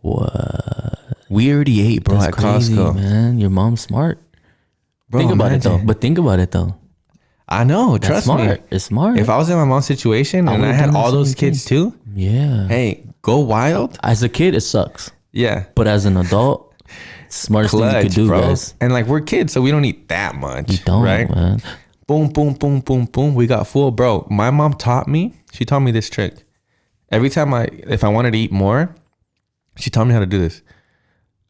What? We already ate, bro. That's at crazy, Costco. Man, your mom's smart. Bro, think about it though. I know. Trust me. It's smart. If I was in my mom's situation and I had all those kids too, yeah. Hey, go wild. As a kid, it sucks. Yeah. But as an adult, it's the smartest thing you could do, bro. Guys. And like we're kids, so we don't eat that much. You don't, right? Man. Boom, boom, boom, boom, boom. We got full, bro. My mom taught me this trick. Every time if I wanted to eat more, she taught me how to do this.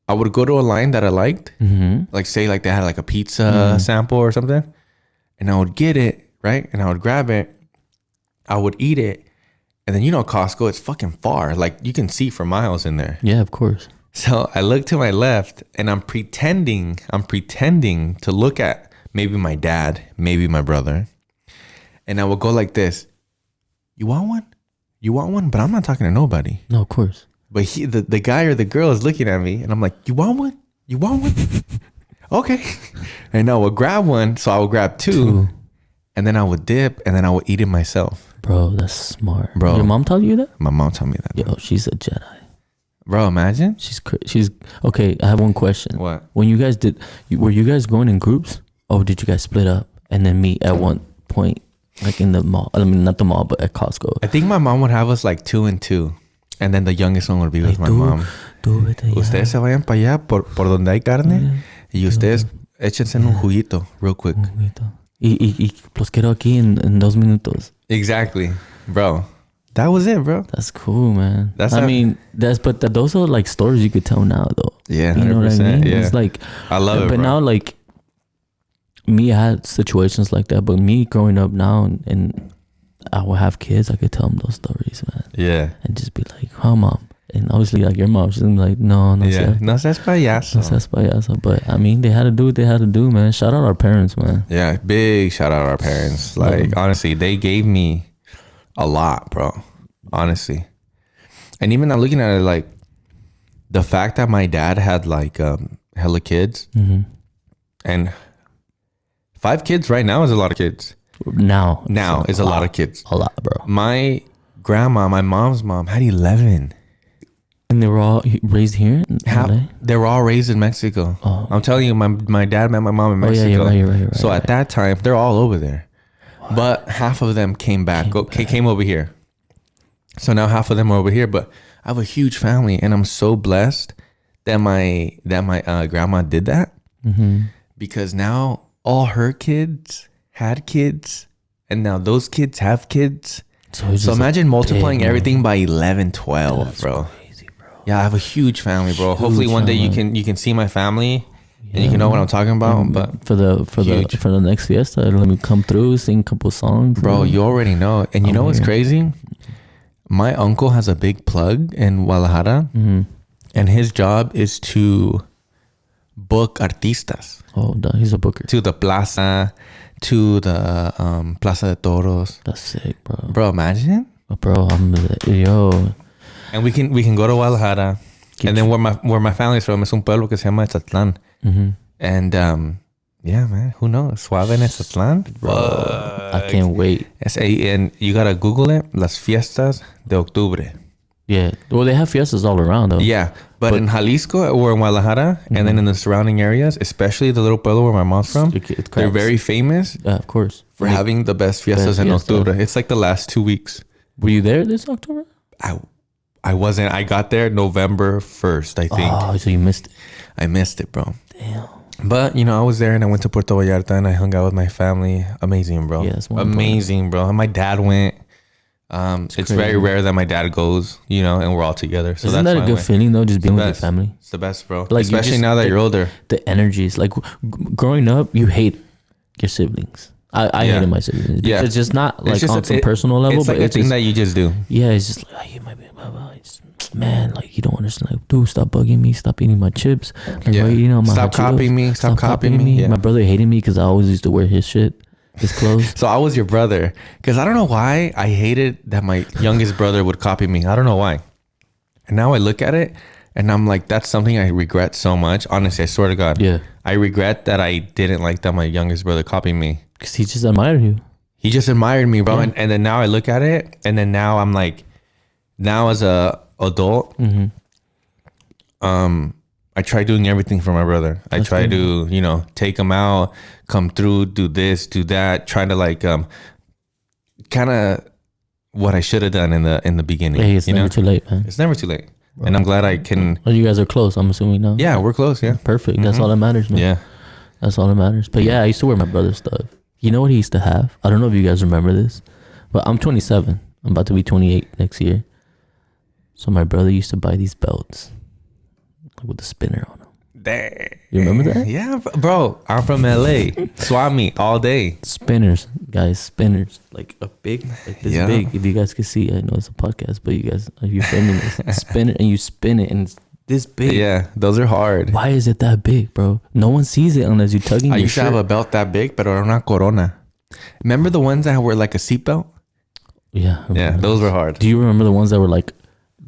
I would go to a line that I liked, mm-hmm. like say like they had like a pizza sample or something, and I would get it, right? And I would grab it, I would eat it, and then Costco, it's fucking far. Like you can see for miles in there. Yeah, of course. So I look to my left and I'm pretending to look at maybe my dad, maybe my brother. And I will go like this. You want one? You want one? But I'm not talking to nobody. No, of course. But the guy or the girl is looking at me and I'm like, you want one? You want one? Okay. And I will grab one. So I will grab two. And then I would dip and then I would eat it myself. Bro, that's smart. Bro. Your mom taught you that? My mom taught me that. Yo, she's a Jedi. Bro, imagine. She's okay. I have one question. What? When you guys were you guys going in groups? Or did you guys split up and then meet at one point, like in the mall? I mean, not the mall, but at Costco. I think my mom would have us like 2 and 2. And then the youngest one would be with my mom. Ustedes se vayan para allá por donde hay carne. Y ustedes échense un juguito real quick. Y los quiero aquí en 2 minutos. Exactly. Bro. That was it, bro. That's cool, man. Those are like stories you could tell now, though. Yeah, 100%. You know what I mean? Yeah. It's like, I love it, but bro. now, like, me, I had situations like that, but me growing up now and I will have kids, I could tell them those stories, man. Yeah. And just be like, oh, mom. And obviously, like, your mom, she's gonna be like, no seas payaso. But, I mean, they had to do what they had to do, man. Shout out our parents, man. Yeah, big shout out our parents. Like, honestly, they gave me a lot, bro. Honestly. And even now looking at it, like, the fact that my dad had, like, hella kids. Mm-hmm. And 5 kids right now is a lot of kids. Now is a lot of kids. A lot, bro. My grandma, my mom's mom, had 11. And they were all raised here in LA? They were all raised in Mexico. Oh. I'm telling you, my dad met my mom in Mexico. Yeah, you're right. So at that time, they're all over there. Wow. But half of them came over here. So now half of them are over here. But I have a huge family, and I'm so blessed that my grandma did that, because now all her kids had kids, and now those kids have kids. So imagine multiplying everything by 11, 12, that's bro. Crazy, bro. Yeah, I have a huge family, bro. Hopefully one day you can see my family, and you can know what I'm talking about. But for the next fiesta, let me come through, sing a couple songs, bro. You already know. And you know what's crazy? My uncle has a big plug in Guadalajara, and his job is to book artistas. Oh, he's a booker. To the plaza, to the Plaza de Toros. That's sick, bro. Bro, imagine. Bro, yo. And we can go to Guadalajara, and then where my family's from is un pueblo que se llama Etzatlan. And yeah, man, who knows? Suave en Etzatlan. Bro, I can't wait. And you gotta Google it. Las fiestas de octubre. Yeah. Well, they have fiestas all around, though. Yeah. But in Jalisco or in Guadalajara, and then in the surrounding areas, especially the little pueblo where my mom's from, they're very famous of course, for having the best fiestas in October. It's like the last 2 weeks. Were you there this October? I wasn't. I got there November 1st, I think. Oh, so you missed it. I missed it, bro. Damn. But, I was there, and I went to Puerto Vallarta, and I hung out with my family. Amazing, bro. Yeah, amazing, bro. And my dad went. It's very rare that my dad goes, and we're all together. So isn't that a good feeling though? Just being with your family. It's the best, bro. Like, especially now that you're older. The energies, like growing up, you hate your siblings. I hated my siblings. Yeah, it's just not like on some personal level, but it's a thing that you just do. Yeah, it's just like, oh, you might be, man, like you don't understand. Like, dude, stop bugging me. Stop eating my chips. Like, stop copying me. Stop copying me. Yeah. My brother hated me because I always used to wear his shit. His clothes. So I was your brother, because I don't know why I hated that my youngest brother would copy me. I don't know why. And now I look at it and I'm like, that's something I regret so much. Honestly, I swear to God. Yeah. I regret that I didn't like that my youngest brother copied me. Because he just admired you. He just admired me, bro. Yeah. And then now I look at it, and then now I'm like, now as a adult, I try doing everything for my brother. I try to, take him out, come through, do this, do that, trying to like, kind of what I should have done in the beginning. Hey, it's never too late, man. It's never too late. Wow. And I'm glad I can. Well, you guys are close, I'm assuming now. Yeah, we're close, yeah. Perfect. That's all that matters, man. Yeah. That's all that matters. But yeah, I used to wear my brother's stuff. You know what he used to have? I don't know if you guys remember this, but I'm 27. I'm about to be 28 next year. So my brother used to buy these belts with the spinner on them. Dang. You remember that? Yeah, bro. I'm from LA. Swami all day. Spinners, guys. Spinners. Like a big, like this big. If you guys could see, I know it's a podcast, but you guys, if you're filming this, spin it and you spin it and it's this big. Yeah, those are hard. Why is it that big, bro? No one sees it unless you're tugging your shirt. I used to have a belt that big, but era una corona. Remember the ones that were like a seatbelt? Yeah. Yeah, those were hard. Do you remember the ones that were like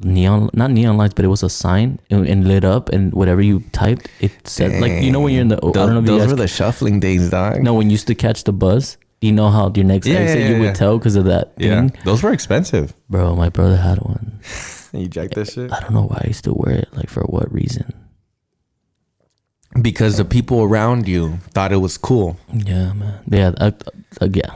neon, not neon lights, but it was a sign and lit up, and whatever you typed, it said, like, when you're in the, I don't know if those were the shuffling days, dog. No, when you used to catch the bus, you know how your next exit, you would tell because of that thing. Those were expensive. Bro, my brother had one. You jacked that shit? I don't know why I still wear it. Like, for what reason? Because the people around you thought it was cool. Yeah, man. Yeah,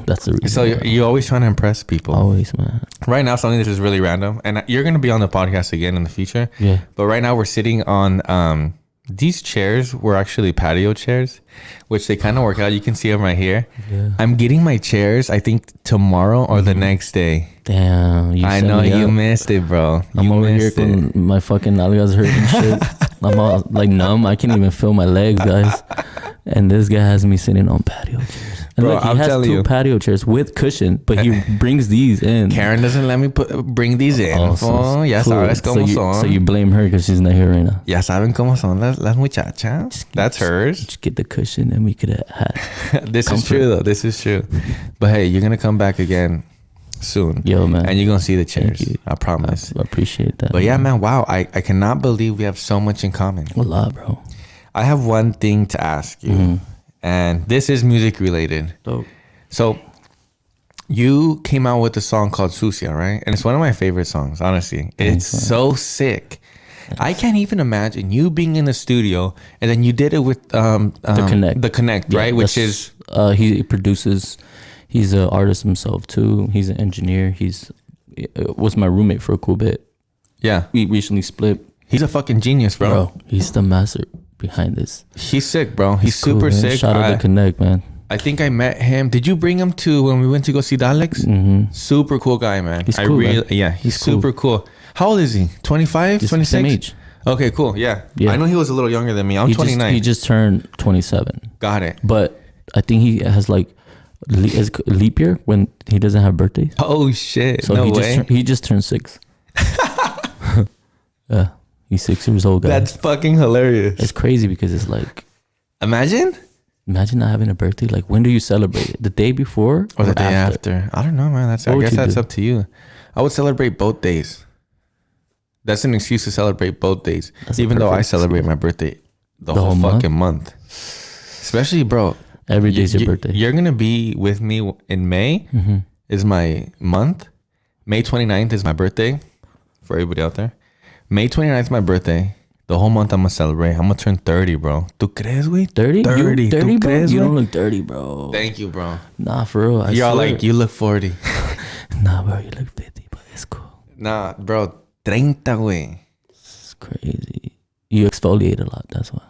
that's the reason. So you're always trying to impress people. Always, man. Right now, something that is really random, and you're going to be on the podcast again in the future. Yeah. But right now, we're sitting on these chairs. Were actually patio chairs, which they kind of work out. You can see them right here. Yeah. I'm getting my chairs, I think, tomorrow or the next day. Damn. I know you missed it, bro. I'm over here with my fucking nalgas hurt and shit. I'm all like numb. I can't even feel my legs, guys. And this guy has me sitting on patio chairs. And bro, look, he has two patio chairs with cushion, but he brings these in. Karen doesn't let me bring these in. Ya sabes cómo son. So you blame her because she's not here right now. Ya saben cómo son las muchachas. That's hers. Just get the cushion and we could have had. This is true, though. This is true. But hey, you're going to come back again soon. Yo, man. And you're going to see the chairs. I promise. I appreciate that. But yeah, man, wow. I cannot believe we have so much in common. A lot, bro. I have one thing to ask you. And this is music related. Dope. So you came out with a song called Sucia, right? And it's one of my favorite songs, honestly. It's so sick. Yes. I can't even imagine you being in the studio and then you did it with the Connect, right? Which is he produces. He's an artist himself too. He's an engineer. Was my roommate for a cool bit. Yeah. We recently split. He's a fucking genius, bro. He's the master behind this. He's sick, bro. He's super cool, sick. Shout out to Connect, man. I think I met him. Did you bring him to when we went to go see Daleks? Mm-hmm. Super cool guy, man. He's cool, man. Yeah, he's super cool. How old is he? 25, 26? Same age. Okay, cool. Yeah. Yeah. I know he was a little younger than me. I'm 29. He just turned 27. Got it. But I think he has like leap year when he doesn't have birthdays. Oh shit! So no way. He just turned 6. Yeah, he's 6 years old, guys. That's fucking hilarious. It's crazy because it's like, imagine not having a birthday. Like, when do you celebrate it? The day before or the day after? I don't know, man. I guess that's up to you. I would celebrate both days. That's an excuse to celebrate both days. Even though I celebrate my birthday the whole fucking month. Especially, bro. Every day's your birthday. You're going to be with me in May is my month. May 29th is my birthday for everybody out there. May 29th is my birthday. The whole month I'm going to celebrate. I'm going to turn 30, bro. ¿Tú crees, güey? 30? 30. 30, bro? Crees, you don't wey? look 30, bro. Thank you, bro. Nah, for real. You're all like, you look 40. Nah, bro, you look 50, but it's cool. Nah, bro. 30, güey. It's crazy. You exfoliate a lot, that's why.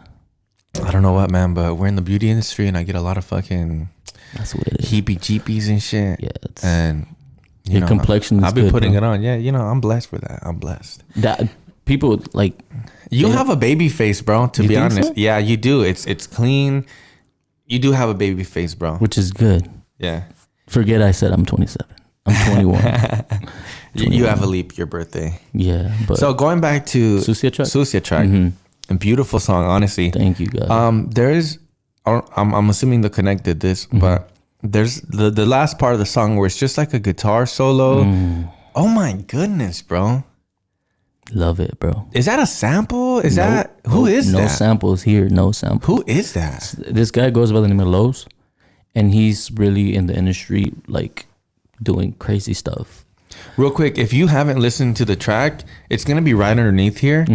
I don't know what, man, but we're in the beauty industry and I get a lot of fucking that's what it is. heebie-jeepies and shit. Yeah. And your complexion is I've been good, putting bro. it on. Yeah, I'm blessed for that. I'm blessed. That people like you have a baby face, bro, to You be think honest. so? Yeah, you do. It's clean. You do have a baby face, bro. which is good. Yeah. Forget I said I'm 27. I'm 21. You have a leap year birthday. Yeah, but So going back to Sucia track. a beautiful song, honestly. Thank you, guys. There's I'm assuming the Connect did this, but there's the last part of the song where it's just like a guitar solo. Oh my goodness, bro. Love it, bro. Is that a sample? Is that who is no that? samples here, no samples. Who is that? This guy goes by the name of Lowe's, and he's really in the industry, like doing crazy stuff. Real quick, if you haven't listened to the track, it's gonna be right underneath here.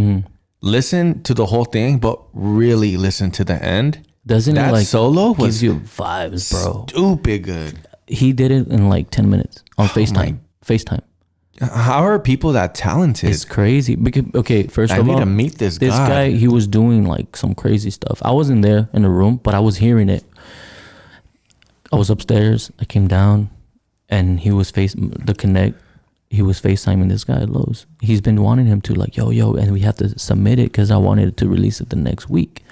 Listen to the whole thing, but really listen to the end. Doesn't That it like solo was gives you vibes, bro? stupid good. He did it in like 10 minutes on FaceTime. FaceTime. How are people that talented? It's crazy. Because okay, first I of need all, to meet this this guy, he was doing like some crazy stuff. I wasn't there in the room, but I was hearing it. I was upstairs. I came down, and he was the Connect. He was FaceTiming this guy at Lowe's. He's been wanting him to like, yo, and we have to submit it because I wanted to release it the next week.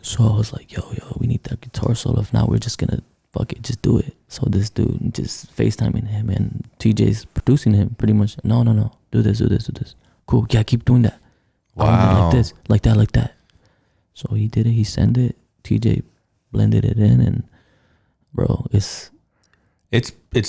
So I was like, yo, we need that guitar solo. If not, we're just gonna fuck it, just do it. So this dude just FaceTiming him, and TJ's producing him pretty much. No, do this. Cool, yeah, keep doing that. Wow. Like this, like that. So he did it. He sent it. TJ blended it in, and bro, it's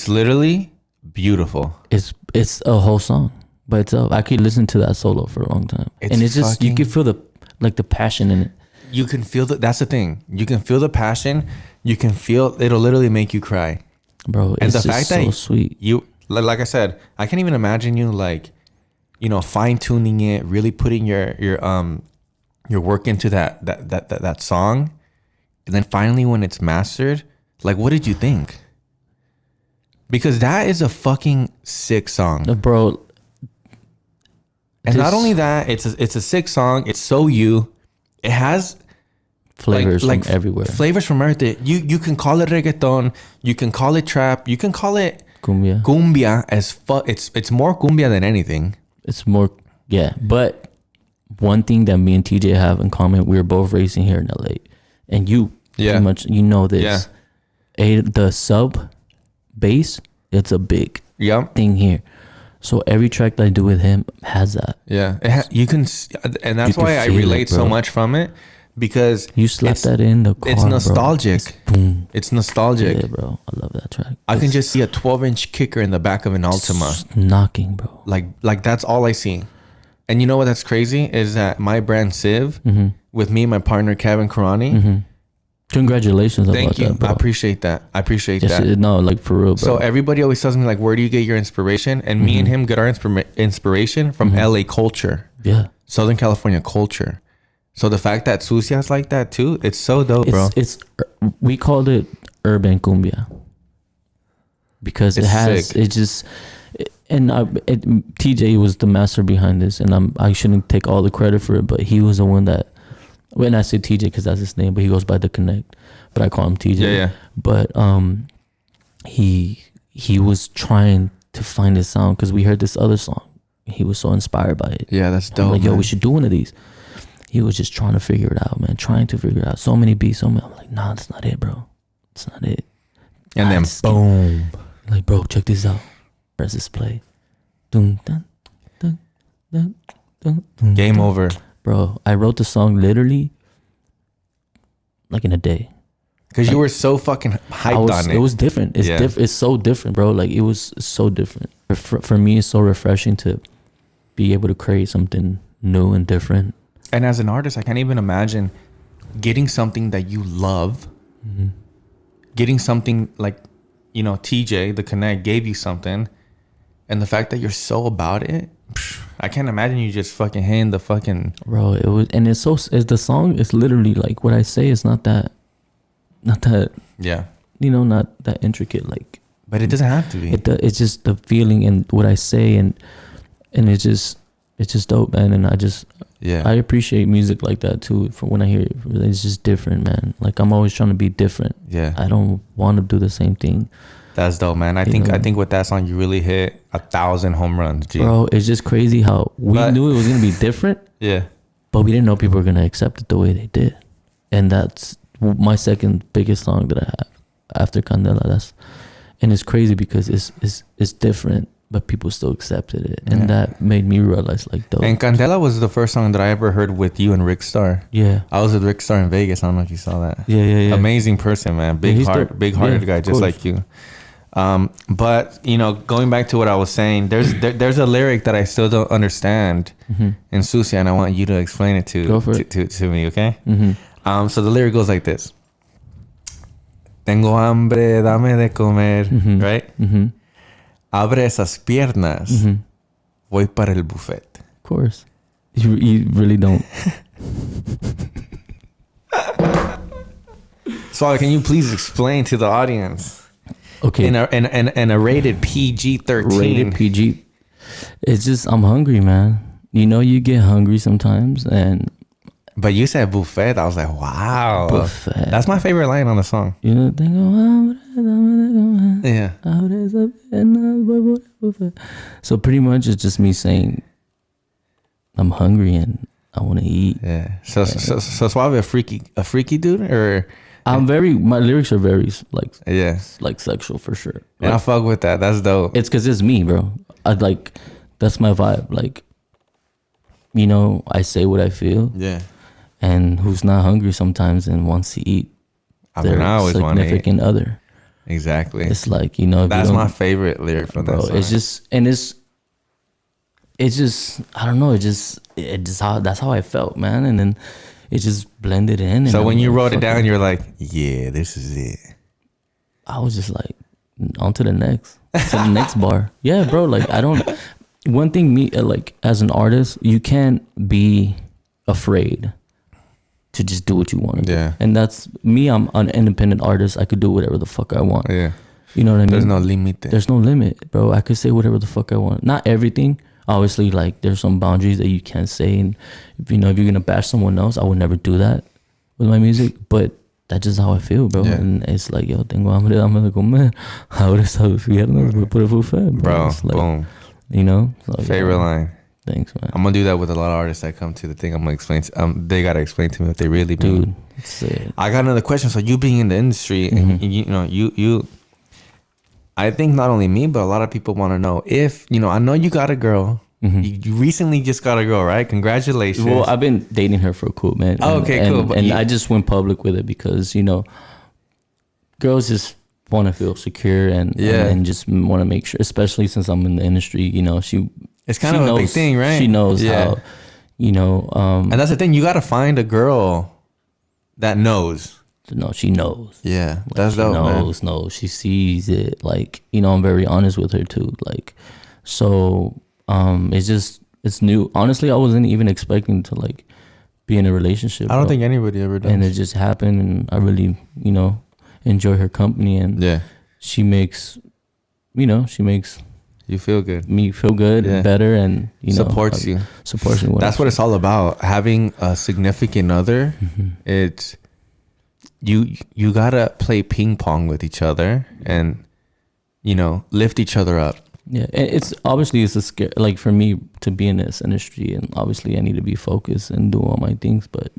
literally beautiful. It's a whole song by itself. I could listen to that solo for a long time, and it's just you can feel the passion in it. You can feel that's the thing. You can feel the passion. You can feel it'll literally make you cry, bro. And it's the fact so that sweet. You like I said, I can't even imagine you like, fine tuning it, really putting your work into that song, and then finally when it's mastered, like what did you think? Because that is a fucking sick song, Bro. And not only that, it's a sick song. It's so you. It has flavors from everywhere. Flavors from everything. You can call it reggaeton. You can call it trap. You can call it Cumbia. Cumbia as fuck. It's more cumbia than anything. It's more, yeah. But one thing that me and TJ have in common, we were both racing here in LA, and you pretty much this. Yeah. The sub bass, it's a big Yep. thing here. So every track that I do with him has that. Yeah, you can, and that's why I relate so much from it, because you slap that in the car. It's nostalgic. Boom. It's nostalgic. Yeah, bro. I love that track. I can just see a 12-inch kicker in the back of an Altima, knocking, bro. Like that's all I see. And you know what? That's crazy is that my brand Civ, with me and my partner Kevin Karani. Congratulations. Thank you. That, bro. I appreciate that. No, like for real, bro. So everybody always tells me like, where do you get your inspiration? And me and him get our inspiration from LA culture. Yeah. Southern California culture. So the fact that Sucia's like that too, it's so dope, bro. We called it urban cumbia because it has sick. TJ was the master behind this, and I shouldn't take all the credit for it, but he was the one that, when I say TJ because that's his name, but he goes by The Connect, but I call him TJ. Yeah. But he was trying to find his sound because we heard this other song. He was so inspired by it. Yeah, that's dope. I'm like, yo, man. we should do one of these. He was just trying to figure it out, man. Trying to figure it out. So many beats. I'm like, nah, that's not it, bro. It's not it. And then boom. Like, bro, check this out. Press this play. Dun, dun, dun, dun, dun, dun, Game dun. over. Bro, I wrote the song literally like in a day. Because you were so fucking hyped on it. It was different. It's It's so different, bro. Like, it was so different. For me, it's so refreshing to be able to create something new and different. And as an artist, I can't even imagine getting something that you love, getting something like, TJ, The Connect, gave you something, and the fact that you're so about it, I can't imagine you just fucking hitting the fucking... Bro, it was, and it's the song is literally like what I say is not that, yeah, not that intricate, like... But it doesn't have to be. It's just the feeling and what I say, and it's just dope, man. And I appreciate music like that too. For when I hear it, it's just different, man. Like, I'm always trying to be different. Yeah, I don't want to do the same thing. That's dope, man. I think with that song you really hit 1,000 home runs, G. Bro. It's just crazy how we knew it was gonna be different. Yeah, but we didn't know people were gonna accept it the way they did, and that's my second biggest song that I have after Candela. And it's crazy because it's different, but people still accepted it, and that made me realize, like, dope. And Candela was the first song that I ever heard with you and Rick Starr. Yeah, I was with Rick Starr in Vegas. I don't know if you saw that. Yeah. Amazing person, man. Big hearted guy, just like you. But going back to what I was saying, there's a lyric that I still don't understand in Sucia, and I want you to explain it to me, okay? So the lyric goes like this: Tengo hambre, dame de comer, right? Abre esas piernas, voy para el buffet. Of course, you really don't. So can you please explain to the audience? Okay. In a rated PG-13. Rated PG. It's just, I'm hungry, man. You get hungry sometimes, but you said buffet. I was like, wow. Buffet. That's my favorite line on the song. Yeah. So pretty much it's just me saying I'm hungry and I want to eat. Yeah. So Suave a freaky dude, or... my lyrics are very like sexual for sure. And I fuck with that. That's dope. It's because it's me, bro. That's my vibe. Like, I say what I feel. Yeah. And who's not hungry sometimes and wants to eat? I always want to eat. Significant other. Exactly. It's like, that's my favorite lyric from that song. It's just I don't know. That's how I felt, man. And then it just blended in. So when you wrote it down, you're like, yeah, this is it. I was just like, on to the next bar. Yeah, bro. Like, one thing, like, as an artist, you can't be afraid to just do what you want to do. Yeah. And that's me. I'm an independent artist. I could do whatever the fuck I want. Yeah. You know what I mean? There's no limit. There's no limit, bro. I could say whatever the fuck I want. Not everything. Obviously, like, there's some boundaries that you can't say. And, if you're going to bash someone else, I would never do that with my music. But that's just how I feel, bro. Yeah. And it's like, yo, tengo hambre, dame de comer. Abre esas piernas, voy por el buffet, bro. Like, boom. So, favorite line. Thanks, man. I'm gonna do that with a lot of artists that come to the thing. I'm gonna explain. They gotta explain to me what they really mean. Dude, I got another question. So you being in the industry, and you, I think not only me, but a lot of people want to know if I know you got a girl. You recently just got a girl, right? Congratulations. Well, I've been dating her for a cool, man. Oh, okay, cool. And I just went public with it because girls just want to feel secure and just want to make sure, especially since I'm in the industry. It's kind of a big thing, right? She knows how, and that's the thing. You got to find a girl that knows. No, she knows. Yeah, that's dope, man. Knows. She sees it. Like, I'm very honest with her too. Like, so it's new. Honestly, I wasn't even expecting to like be in a relationship. I don't think anybody ever does. And it just happened, and I really, enjoy her company, and she makes You feel good. me feel good, better, and supports you. Supports me. That's what it's all about. Having a significant other, it's you gotta play ping pong with each other and lift each other up. Yeah, it's obviously it's a scare. Like for me to be in this industry, and obviously I need to be focused and do all my things, but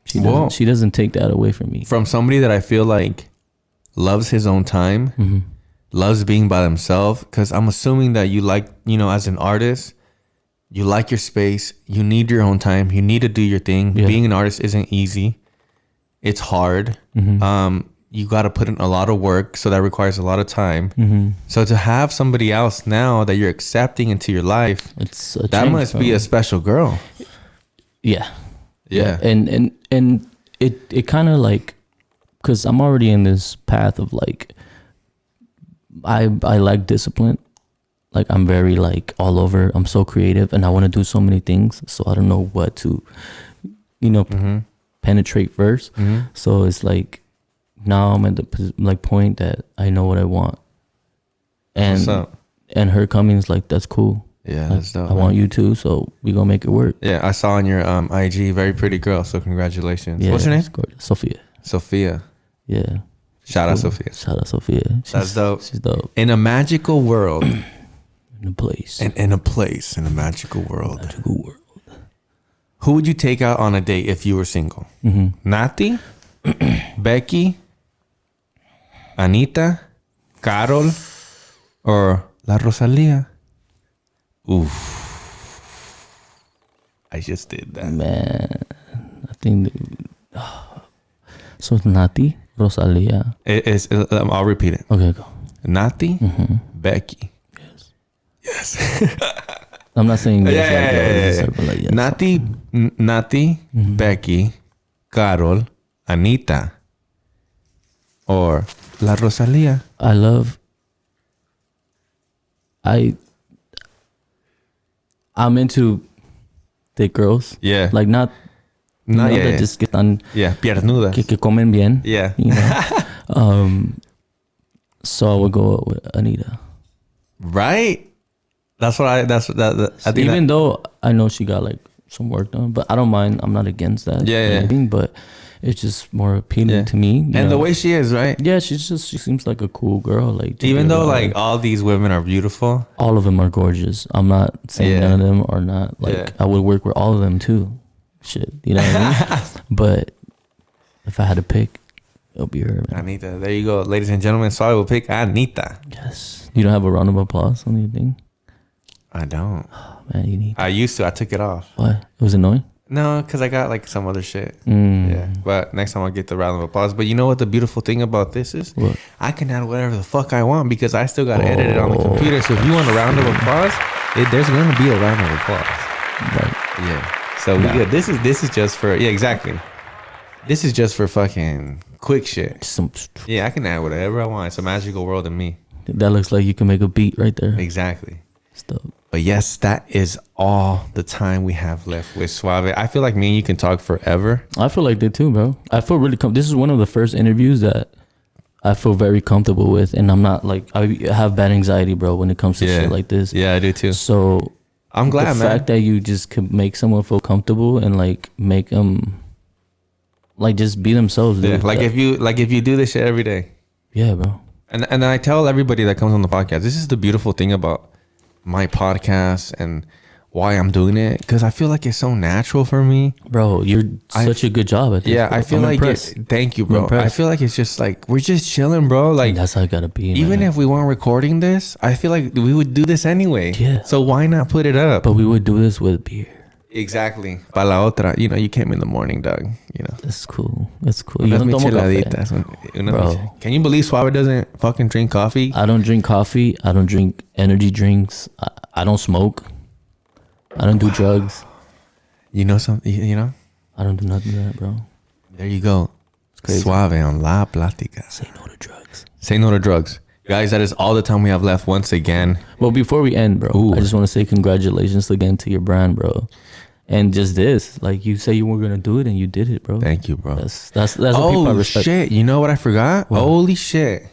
she doesn't take that away from me. From somebody that I feel like loves his own time, loves being by themselves, because I'm assuming that you like, as an artist, you like your space, you need your own time, you need to do your thing. Yeah. Being an artist isn't easy. It's hard. You got to put in a lot of work, so that requires a lot of time. So to have somebody else now that you're accepting into your life, that must be a special girl. Yeah. And it kind of like, because I'm already in this path of like, I like discipline. Like I'm very like all over. I'm so creative and I want to do so many things. So I don't know what to, penetrate first. So it's like, now I'm at the point that I know what I want, and her coming is like, that's cool. Yeah, like, that's dope. I want you too, so we gonna make it work. Yeah, I saw on your IG, very pretty girl. So congratulations. Yeah, what's her name? Sophia. Sophia. Yeah. Shout out Sophia. Shout out Sophia. That's dope. She's dope. In a magical world. In a place. In a magical world. Who would you take out on a date if you were single? Nati, Becky, Anita, Carol, or La Rosalia? Oof. I just did that. Man, I think... So it's Nati, Rosalia. I'll repeat it. Okay, go. Nati, Becky. Yes. I'm not saying yes. Like yes. Nati, Becky, Carol, Anita, or La Rosalia. I'm into thick girls. Yeah. Like not that just get on. Yeah. Piernudas. Que comen bien. Yeah. So I would go with Anita. Right. That's what I think. Even though I know she got like some work done, but I don't mind. I'm not against that. Yeah. But it's just more appealing to me. And the way she is, right? Yeah, she seems like a cool girl. Like even though like all these women are beautiful, all of them are gorgeous. I'm not saying none of them are not. Like I would work with all of them too. Shit, you know what I mean? But if I had to pick, it'll be her, man. Anita. There you go, ladies and gentlemen. So I will pick Anita. Yes. You don't have a round of applause on your thing? I don't. Oh, man, you need. I used to. I took it off. What? It was annoying? No, because I got like some other shit. Yeah. But next time I'll get the round of applause. But you know what the beautiful thing about this is? What? I can add whatever the fuck I want because I still got to edit it on the computer. So if you want a round of applause, there's going to be a round of applause. Right. Yeah. So we good. This is just for, exactly. This is just for fucking quick shit. Yeah, I can add whatever I want. It's a magical world in me. That looks like you can make a beat right there. Exactly. Stuff. But yes, that is all the time we have left with Suave. I feel like me and you can talk forever. I feel like that too, bro. I feel really this is one of the first interviews that I feel very comfortable with, and I'm not like, I have bad anxiety, bro, when it comes to shit like this. Yeah, I do too. So I'm glad, the fact that you just could make someone feel comfortable and like make them like just be themselves. Yeah, like if you do this shit every day. Yeah, bro. And I tell everybody that comes on the podcast, this is the beautiful thing about my podcast and why I'm doing it, because I feel like it's so natural for me. Bro, you're such a good job at this. Yeah, I feel like thank you, bro. I feel like it's just like we're just chilling, bro. Like that's how it gotta be. Even if we weren't recording this, I feel like we would do this anyway. Yeah. So why not put it up? But we would do this with beer. Exactly. Pa la otra. You came in the morning, dog. That's cool. That's cool. Unas micheladitas. Bro. Can you believe Suave doesn't fucking drink coffee? I don't drink coffee. I don't drink energy drinks. I don't smoke. I don't do drugs. You know something? I don't do nothing of that, bro. There you go. It's crazy. Suave on La Plática. Say no to drugs. Say no to drugs. Guys, that is all the time we have left once again. Well, before we end, bro, I just want to say congratulations again to your brand, bro. And just this, like you say you were gonna do it and you did it, bro. Thank you, bro. That's what people I respect. Shit! You know what I forgot? What? Holy shit!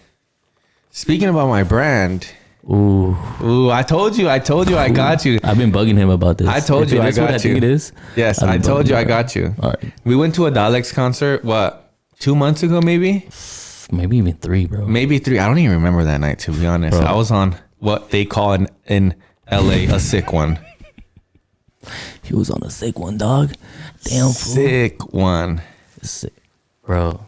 Speaking about my brand, Ooh, I told you, I got you. I've been bugging him about this. I told you, I got what I think you. it is. Yes, I told you, I got you. All right. We went to a Daleks concert, what, 2 months ago, maybe? Maybe even 3, bro. Maybe 3. I don't even remember that night, to be honest. Bro. I was on what they call in LA a sick one. He was on a sick one, dog. Damn, fool. Sick one. Sick. Bro.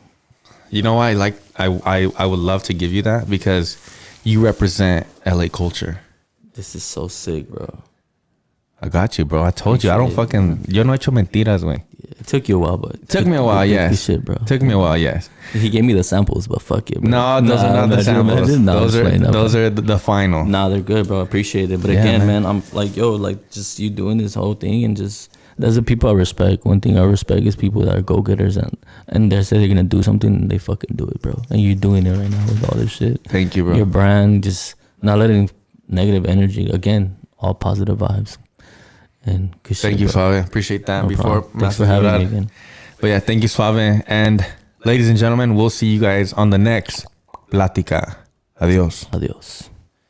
You know why I would love to give you that? Because you represent LA culture. This is so sick, bro. I got you, bro. I told you. I don't fucking... Yo no he hecho mentiras, güey. Yeah, it took you a while, but... Took me a while, yes. Shit, bro. Took me a while, yes. He gave me the samples, but fuck it, bro. No, those are not the samples. Those are the final. Nah, they're good, bro. I appreciate it. But Yeah, again, man, I'm like, yo, like, just you doing this whole thing and just... That's the people I respect. One thing I respect is people that are go-getters and they say they're going to do something and they fucking do it, bro. And you're doing it right now with all this shit. Thank you, bro. Your brand, just not letting negative energy. Again, all positive vibes. And good Thank shit, you, bro. Suave. Appreciate that. No Before problem. Thanks for having me again. But yeah, thank you, Suave. And ladies and gentlemen, we'll see you guys on the next Plática. Adios. Adios.